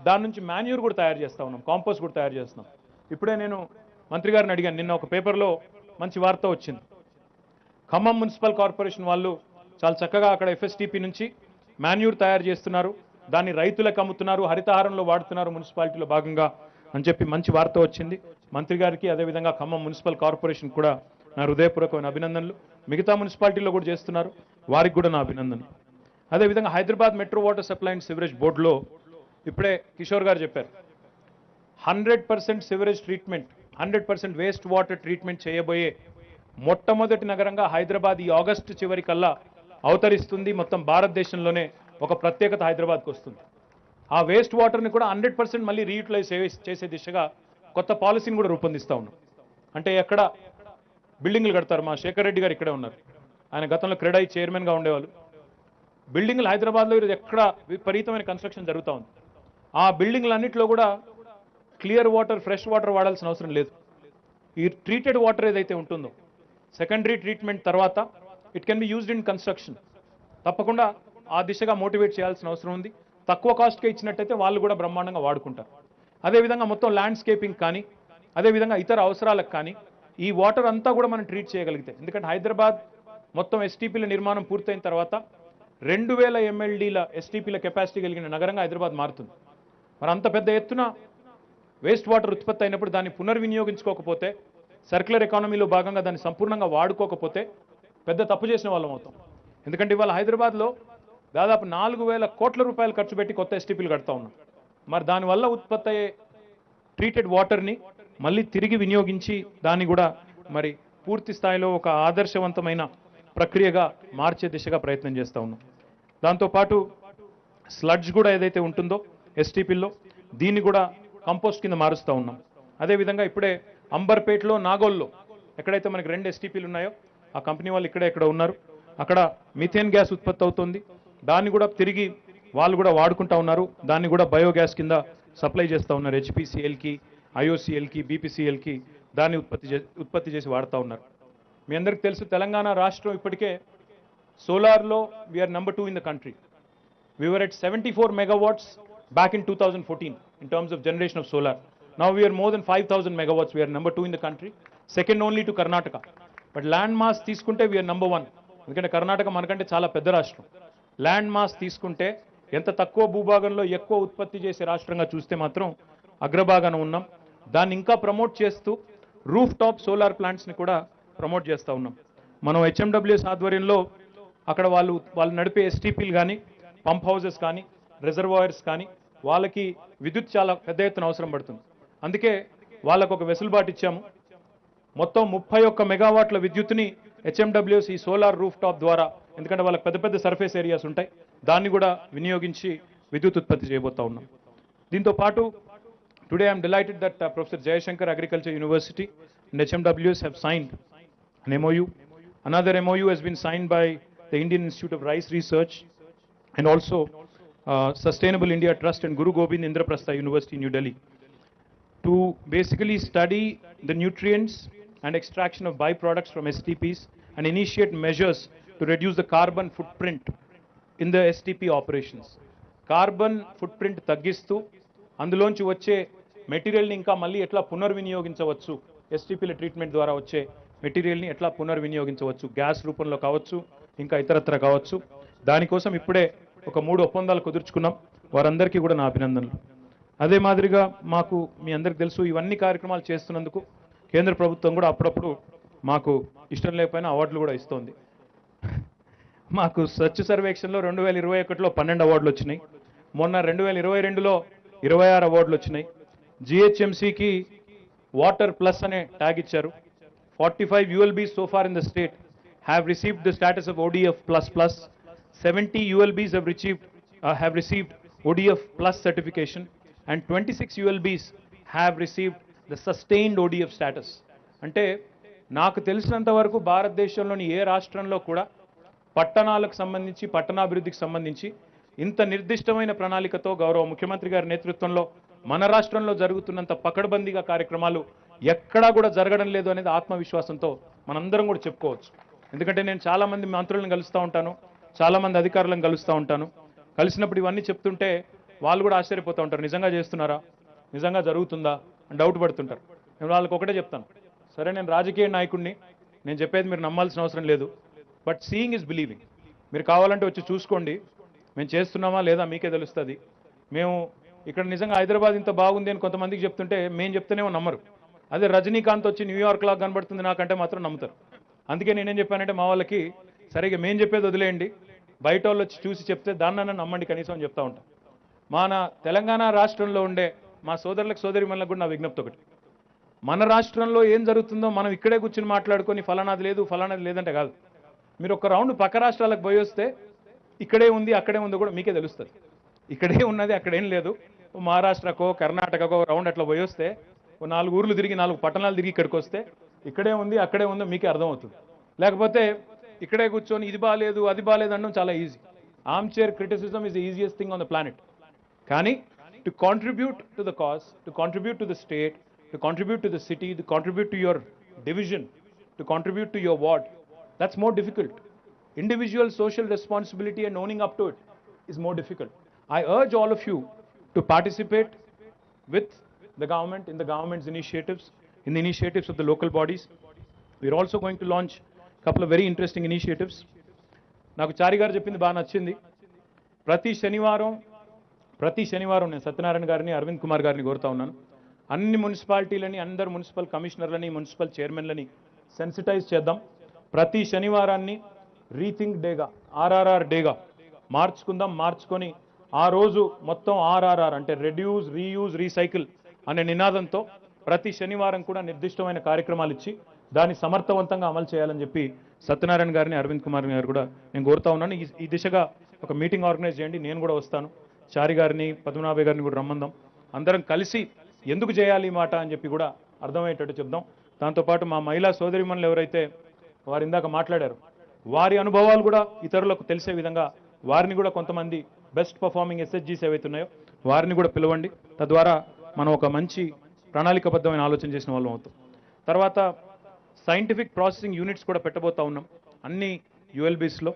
దాని నుంచి మాన్యూర్ కూడా తయారు చేస్తూ ఉన్నాం, కాంపోస్ట్ కూడా తయారు చేస్తున్నాం. ఇప్పుడే నేను మంత్రి గారిని అడిగాను, నిన్న ఒక పేపర్లో మంచి వార్త వచ్చింది. ఖమ్మం మున్సిపల్ కార్పొరేషన్ వాళ్ళు చాలా చక్కగా అక్కడ ఎఫ్ఎస్టిపి నుంచి మాన్యూర్ తయారు చేస్తున్నారు, దాన్ని రైతులకు అమ్ముతున్నారు, హరితహారంలో వాడుతున్నారు మున్సిపాలిటీలో భాగంగా అని చెప్పి మంచి వార్త వచ్చింది. మంత్రి గారికి అదేవిధంగా ఖమ్మం మున్సిపల్ కార్పొరేషన్ కూడా నా హృదయపూర్వకమైన అభినందనలు. మిగతా మున్సిపాలిటీలో కూడా చేస్తున్నారు, వారికి కూడా నా అభినందనలు. అదేవిధంగా Hyderabad metro water supply and sewerage బోర్డులో ఇప్పుడే కిషోర్ గారు చెప్పారు, 100% sewerage treatment, 100% waste water treatment చేయబోయే మొట్టమొదటి నగరంగా హైదరాబాద్ ఈ ఆగస్టు చివరి కల్లా అవతరిస్తుంది. మొత్తం భారతదేశంలోనే ఒక ప్రత్యేకత హైదరాబాద్కు వస్తుంది. ఆ వేస్ట్ వాటర్ని కూడా 100% మళ్ళీ రీయూటిలైజ్ చేసే దిశగా కొత్త పాలసీని కూడా రూపొందిస్తూ ఉన్నాం. అంటే ఎక్కడ బిల్డింగ్లు కడతారు, మా శేఖర్ రెడ్డి గారు ఇక్కడే ఉన్నారు, ఆయన గతంలో క్రెడై చైర్మన్గా ఉండేవాళ్ళు. బిల్డింగ్లు హైదరాబాద్లో ఈరోజు ఎక్కడ విపరీతమైన కన్స్ట్రక్షన్ జరుగుతూ ఉంది. ఆ బిల్డింగ్లన్నింటిలో కూడా క్లియర్ వాటర్, ఫ్రెష్ వాటర్ వాడాల్సిన అవసరం లేదు. ఈ ట్రీటెడ్ వాటర్ ఏదైతే ఉంటుందో సెకండరీ ట్రీట్మెంట్ తర్వాత it can be used in construction. తప్పకుండా ఆ దిశగా మోటివేట్ చేయాల్సిన అవసరం ఉంది. తక్కువ కాస్ట్గా ఇచ్చినట్టయితే వాళ్ళు కూడా బ్రహ్మాండంగా వాడుకుంటారు. అదేవిధంగా మొత్తం ల్యాండ్స్కేపింగ్ కానీ అదేవిధంగా ఇతర అవసరాలకు కానీ ఈ వాటర్ అంతా కూడా మనం ట్రీట్ చేయగలిగితే, ఎందుకంటే హైదరాబాద్ మొత్తం ఎస్టీపీల నిర్మాణం పూర్తయిన తర్వాత 2000 MLDల ఎస్టీపీల కెపాసిటీ కలిగిన నగరంగా హైదరాబాద్ మారుతుంది. మరి అంత పెద్ద ఎత్తున వేస్ట్ వాటర్ ఉత్పత్తి అయినప్పుడు దాన్ని పునర్వినియోగించుకోకపోతే, సర్క్యులర్ ఎకానమీలో భాగంగా దాన్ని సంపూర్ణంగా వాడుకోకపోతే పెద్ద తప్పు చేసిన వాళ్ళం అవుతాం. ఎందుకంటే ఇవాళ హైదరాబాద్లో దాదాపు 4000 కోట్ల రూపాయలు ఖర్చు పెట్టి కొత్త ఎస్టీపీలు కడతా ఉన్నాం. మరి దానివల్ల ఉత్పత్తి అయ్యే ట్రీటెడ్ వాటర్ని మళ్ళీ తిరిగి వినియోగించి దాన్ని కూడా మరి పూర్తి స్థాయిలో ఒక ఆదర్శవంతమైన ప్రక్రియగా మార్చే దిశగా ప్రయత్నం చేస్తూ ఉన్నాం. దాంతోపాటు స్లడ్జ్ కూడా ఏదైతే ఉంటుందో ఎస్టీపీల్లో దీన్ని కూడా కంపోస్ట్ కింద మారుస్తూ ఉన్నాం. అదేవిధంగా ఇప్పుడే అంబర్పేటలో, నాగోల్లో ఎక్కడైతే మనకి 2 ఎస్టీపీలు ఉన్నాయో ఆ కంపెనీ వాళ్ళు ఇక్కడ ఉన్నారు, అక్కడ మిథేన్ గ్యాస్ ఉత్పత్తి అవుతుంది. దాన్ని కూడా తిరిగి వాళ్ళు కూడా వాడుకుంటా ఉన్నారు. దాన్ని కూడా బయోగ్యాస్ కింద సప్లై చేస్తూ ఉన్నారు. హెచ్పిసిఎల్కి, ఐఓసిఎల్కి, బీపీసీఎల్కి దాన్ని ఉత్పత్తి చేసి వాడుతూ ఉన్నారు. మీ అందరికీ తెలుసు, తెలంగాణ రాష్ట్రం ఇప్పటికే సోలార్లో we are number 2 in the country. We were at 74 megawatts back in 2014 in terms of generation of solar. Now we are more than 5,000 megawatts. We are number 2 in the country, second only to Karnataka. But land mass తీసుకుంటే we are number 1. ఎందుకంటే కర్ణాటక మనకంటే చాలా పెద్ద రాష్ట్రం. Land mass తీసుకుంటే ఎంత తక్కువ భూభాగంలో ఎక్కువ ఉత్పత్తి చేసే రాష్ట్రంగా చూస్తే మాత్రం అగ్రభాగాన ఉన్నాం. దాన్ని ఇంకా ప్రమోట్ చేస్తూ రూఫ్ టాప్ సోలార్ ప్లాంట్స్ని కూడా ప్రమోట్ చేస్తూ ఉన్నాం. మనం హెచ్ఎండబ్ల్యూఎస్ ఆధ్వర్యంలో అక్కడ వాళ్ళు నడిపే ఎస్టీపీలు కానీ, పంప్ హౌసెస్ కానీ, రిజర్వాయర్స్ కానీ వాళ్ళకి విద్యుత్ చాలా పెద్ద ఎత్తున అవసరం పడుతుంది. అందుకే వాళ్ళకు ఒక వెసులుబాటు ఇచ్చాము. మొత్తం 31 మెగావాట్ల విద్యుత్ని హెచ్ఎండబ్ల్యూఎస్ ఈ సోలార్ రూఫ్ టాప్ ద్వారా, ఎందుకంటే వాళ్ళకి పెద్ద పెద్ద సర్ఫేస్ ఏరియాస్ ఉంటాయి, దాన్ని కూడా వినియోగించి విద్యుత్ ఉత్పత్తి చేయబోతా ఉన్నాం. దీంతో పాటు today I'm delighted that professor Jayashankar agriculture university and HMWs have signed an MOU. Another MOU has been signed by the Indian Institute of Rice Research and also Sustainable India Trust and Guru Gobind Indraprastha University, New Delhi, to basically study the nutrients and extraction of byproducts from STPs and initiate measures to reduce the carbon footprint in the STP operations. Carbon footprint తగ్గిస్తూ అందులోంచి వచ్చే మెటీరియల్ని ఇంకా మళ్ళీ ఎట్లా పునర్వినియోగించవచ్చు, ఎస్టీపీల treatment ద్వారా వచ్చే మెటీరియల్ని ఎట్లా పునర్వినియోగించవచ్చు, గ్యాస్ రూపంలో కావచ్చు, ఇంకా ఇతరత్ర కావచ్చు. దానికోసం ఇప్పుడే ఒక 3 ఒప్పందాలు కుదుర్చుకున్నాం. వారందరికీ కూడా నా అభినందనలు. అదే మాదిరిగా మాకు మీ అందరికీ తెలుసు, ఇవన్నీ కార్యక్రమాలు చేస్తున్నందుకు కేంద్ర ప్రభుత్వం కూడా అప్పుడప్పుడు మాకు ఇష్టం లేకపోయినా అవార్డులు కూడా ఇస్తోంది. మాకు స్వచ్ఛ సర్వేక్షణలో 2021లో 12 అవార్డులు వచ్చినాయి. మొన్న 2022లో 26 అవార్డులు వచ్చినాయి. జిహెచ్ఎంసీకి వాటర్ ప్లస్ అనే ట్యాగ్ ఇచ్చారు. 45 ULBs so far in the state have received the status of ODF++. 70 ULBs have received ODF plus certification and 26 ULBs have received the sustained ODF status. అంటే నాకు తెలిసినంత వరకు భారతదేశంలోని ఏ రాష్ట్రంలో కూడా పట్టణాలకు సంబంధించి, పట్టణాభివృద్ధికి సంబంధించి ఇంత నిర్దిష్టమైన ప్రణాళికతో గౌరవ ముఖ్యమంత్రి గారి నేతృత్వంలో మన రాష్ట్రంలో జరుగుతున్నంత పకడ్బందీగా కార్యక్రమాలు ఎక్కడా కూడా జరగడం లేదు అనేది ఆత్మవిశ్వాసంతో మనందరం కూడా చెప్పుకోవచ్చు. ఎందుకంటే నేను చాలామంది మంత్రులను కలుస్తూ ఉంటాను, చాలామంది అధికారులను కలుస్తూ ఉంటాను. కలిసినప్పుడు ఇవన్నీ చెప్తుంటే వాళ్ళు కూడా ఆశ్చర్యపోతూ ఉంటారు, నిజంగా చేస్తున్నారా, నిజంగా జరుగుతుందా అని డౌట్ పడుతుంటారు. నేను వాళ్ళకి ఒకటే చెప్తాను, సరే నేను రాజకీయ నాయకుడిని, నేను చెప్పేది మీరు నమ్మాల్సిన అవసరం లేదు, బట్ సీయింగ్ ఇస్ బిలీవింగ్. మీరు కావాలంటే వచ్చి చూసుకోండి, మేము చేస్తున్నామా లేదా మీకే తెలుస్తుంది. మేము ఇక్కడ నిజంగా హైదరాబాద్ ఇంత బాగుంది అని కొంతమందికి చెప్తుంటే మేము చెప్తేనేమో నమ్మరు. అదే రజనీకాంత్ వచ్చి న్యూయార్క్ లాగా కనబడుతుంది నాకంటే మాత్రం నమ్ముతారు. అందుకే నేనేం చెప్పానంటే మా వాళ్ళకి, సరిగ్గా మేము చెప్పేది వదిలేయండి, బయట వాళ్ళు వచ్చి చూసి చెప్తే దాన్నన్నా నమ్మండి కనీసం అని చెప్తా ఉంటాం. మన తెలంగాణ రాష్ట్రంలో ఉండే మా సోదరులకు సోదరిమణులకు కూడా నా విజ్ఞప్తి ఒకటి, మన రాష్ట్రంలో ఏం జరుగుతుందో మనం ఇక్కడే కూర్చుని మాట్లాడుకొని ఫలానాది లేదు ఫలానాది లేదంటే కాదు. మీరు ఒక రౌండ్ పక్క రాష్ట్రాలకు పోయి వస్తే ఇక్కడే ఉంది అక్కడే ఉందో కూడా మీకే తెలుస్తుంది. ఇక్కడే ఉన్నది అక్కడేం లేదు. మహారాష్ట్రకో కర్ణాటకకో రౌండ్ అట్లా పోయి వస్తే 4 ఊర్లు తిరిగి 4 పట్టణాలు తిరిగి ఇక్కడికి వస్తే ఇక్కడే ఉంది అక్కడే ఉందో మీకే అర్థమవుతుంది. లేకపోతే ఇక్కడే కూర్చొని ఇది బాలేదు అది బాలేదు అనడం చాలా easy. Armchair criticism is the easiest thing on the planet. కానీ to contribute to the cause, to contribute to the state, to contribute to the city, to contribute to your division, to contribute to your ward, that's more difficult. Individual social responsibility and owning up to it is more difficult. I urge all of you to participate with the government in the government's initiatives, in the initiatives of the local bodies. We are also going to launch a couple of very interesting initiatives. నాకు చారి గారు చెప్పింది బాగా నచ్చింది. ప్రతి శనివారం నేను సత్యనారాయణ గారిని అరవింద్ కుమార్ గారిని కోరుతా ఉన్నాను, అన్ని మున్సిపాలిటీలని అందరు మున్సిపల్ కమిషనర్లని మున్సిపల్ చైర్మన్లని సెన్సిటైజ్ చేద్దాం. ప్రతి శనివారాన్ని రీథింక్ డేగా, ఆర్ఆర్ఆర్ డేగా మార్చుకుందాం. మార్చుకొని ఆ రోజు మొత్తం ఆర్ఆర్ఆర్ అంటే రెడ్యూస్ రీయూజ్ రీసైకిల్ అనే నినాదంతో ప్రతి శనివారం కూడా నిర్దిష్టమైన కార్యక్రమాలు ఇచ్చి దాన్ని సమర్థవంతంగా అమలు చేయాలని చెప్పి సత్యనారాయణ గారిని అరవింద్ కుమార్ గారు కూడా నేను కోరుతా ఉన్నాను. ఈ దిశగా ఒక మీటింగ్ ఆర్గనైజ్ చేయండి, నేను కూడా వస్తాను. చారి గారిని పద్మనాభయ్య గారిని కూడా రమ్మందాం, అందరం కలిసి ఎందుకు చేయాలి ఈ మాట అని చెప్పి కూడా అర్థమయ్యేటట్టు చెప్దాం. దాంతోపాటు మా మహిళా సోదరిమణులు ఎవరైతే వారు ఇందాక మాట్లాడారు, వారి అనుభవాలు కూడా ఇతరులకు తెలిసే విధంగా వారిని కూడా కొంతమంది బెస్ట్ పర్ఫార్మింగ్ ఎస్హెచ్జీస్ ఏవైతే ఉన్నాయో వారిని కూడా పిలవండి. తద్వారా మనం ఒక మంచి ప్రణాళికబద్ధమైన ఆలోచన చేసిన వాళ్ళం అవుతాం. తర్వాత సైంటిఫిక్ ప్రాసెసింగ్ యూనిట్స్ కూడా పెట్టబోతా ఉన్నాం అన్ని యుఎల్బీస్లో.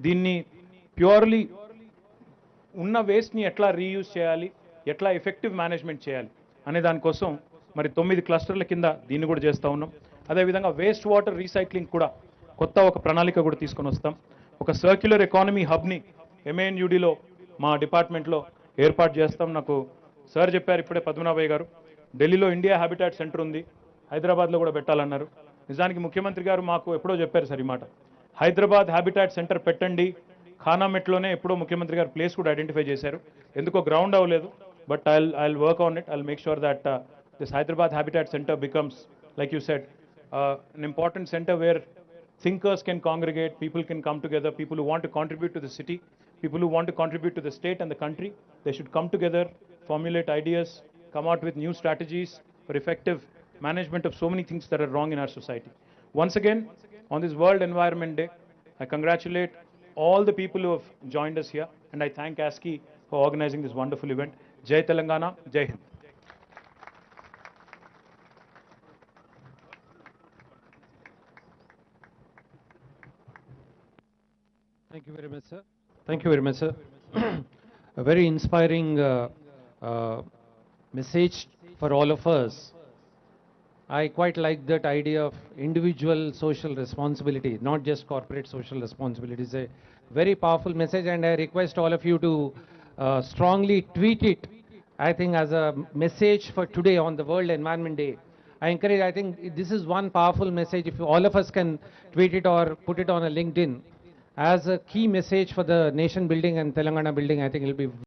దీన్ని ప్యూర్లీ ఉన్న వేస్ట్ని ఎట్లా రీయూజ్ చేయాలి, ఎట్లా ఎఫెక్టివ్ మేనేజ్మెంట్ చేయాలి అనే దానికోసం మరి 9 క్లస్టర్ల కింద దీన్ని కూడా చేస్తూ ఉన్నాం. అదేవిధంగా వేస్ట్ వాటర్ రీసైక్లింగ్ కూడా కొత్త ఒక ప్రణాళిక కూడా తీసుకొని వస్తాం. ఒక సర్క్యులర్ ఎకానమీ హబ్ని ఎంఏఎన్యూడిలో మా డిపార్ట్మెంట్లో ఏర్పాటు చేస్తాం. నాకు సార్ చెప్పారు ఇప్పుడే పద్మనాభయ్య గారు, ఢిల్లీలో ఇండియా హ్యాబిటాట్ సెంటర్ ఉంది, హైదరాబాద్లో కూడా పెట్టాలన్నారు. నిజానికి ముఖ్యమంత్రి గారు మాకు ఎప్పుడో చెప్పారు సార్ ఈ మాట, హైదరాబాద్ హ్యాబిటాట్ సెంటర్ పెట్టండి. ఖానామెట్లోనే ఎప్పుడో ముఖ్యమంత్రి గారు ప్లేస్ కూడా ఐడెంటిఫై చేశారు, ఎందుకో గ్రౌండ్ అవ్వలేదు. But I'll work on it. I'll make sure that this Hyderabad Habitat Center becomes, like you said, an important center where thinkers can congregate, people can come together, people who want to contribute to the city, people who want to contribute to the state and the country. They should come together, formulate ideas, come out with new strategies for effective management of so many things that are wrong in our society. Once again, on this World Environment Day, I congratulate all the people who have joined us here, and I thank ASCI for organizing this wonderful event. Jai Telangana, Jai Hind. Thank you very much, sir. Thank you very much, sir. A very inspiring message for all of us. I quite like that idea of individual social responsibility, not just corporate social responsibility. It's a very powerful message, and I request all of you to strongly tweet it, I think, as a message for today on the World Environment Day. I think this is one powerful message. If all of us can tweet it or put it on a LinkedIn as a key message for the nation building and Telangana building, I think it will be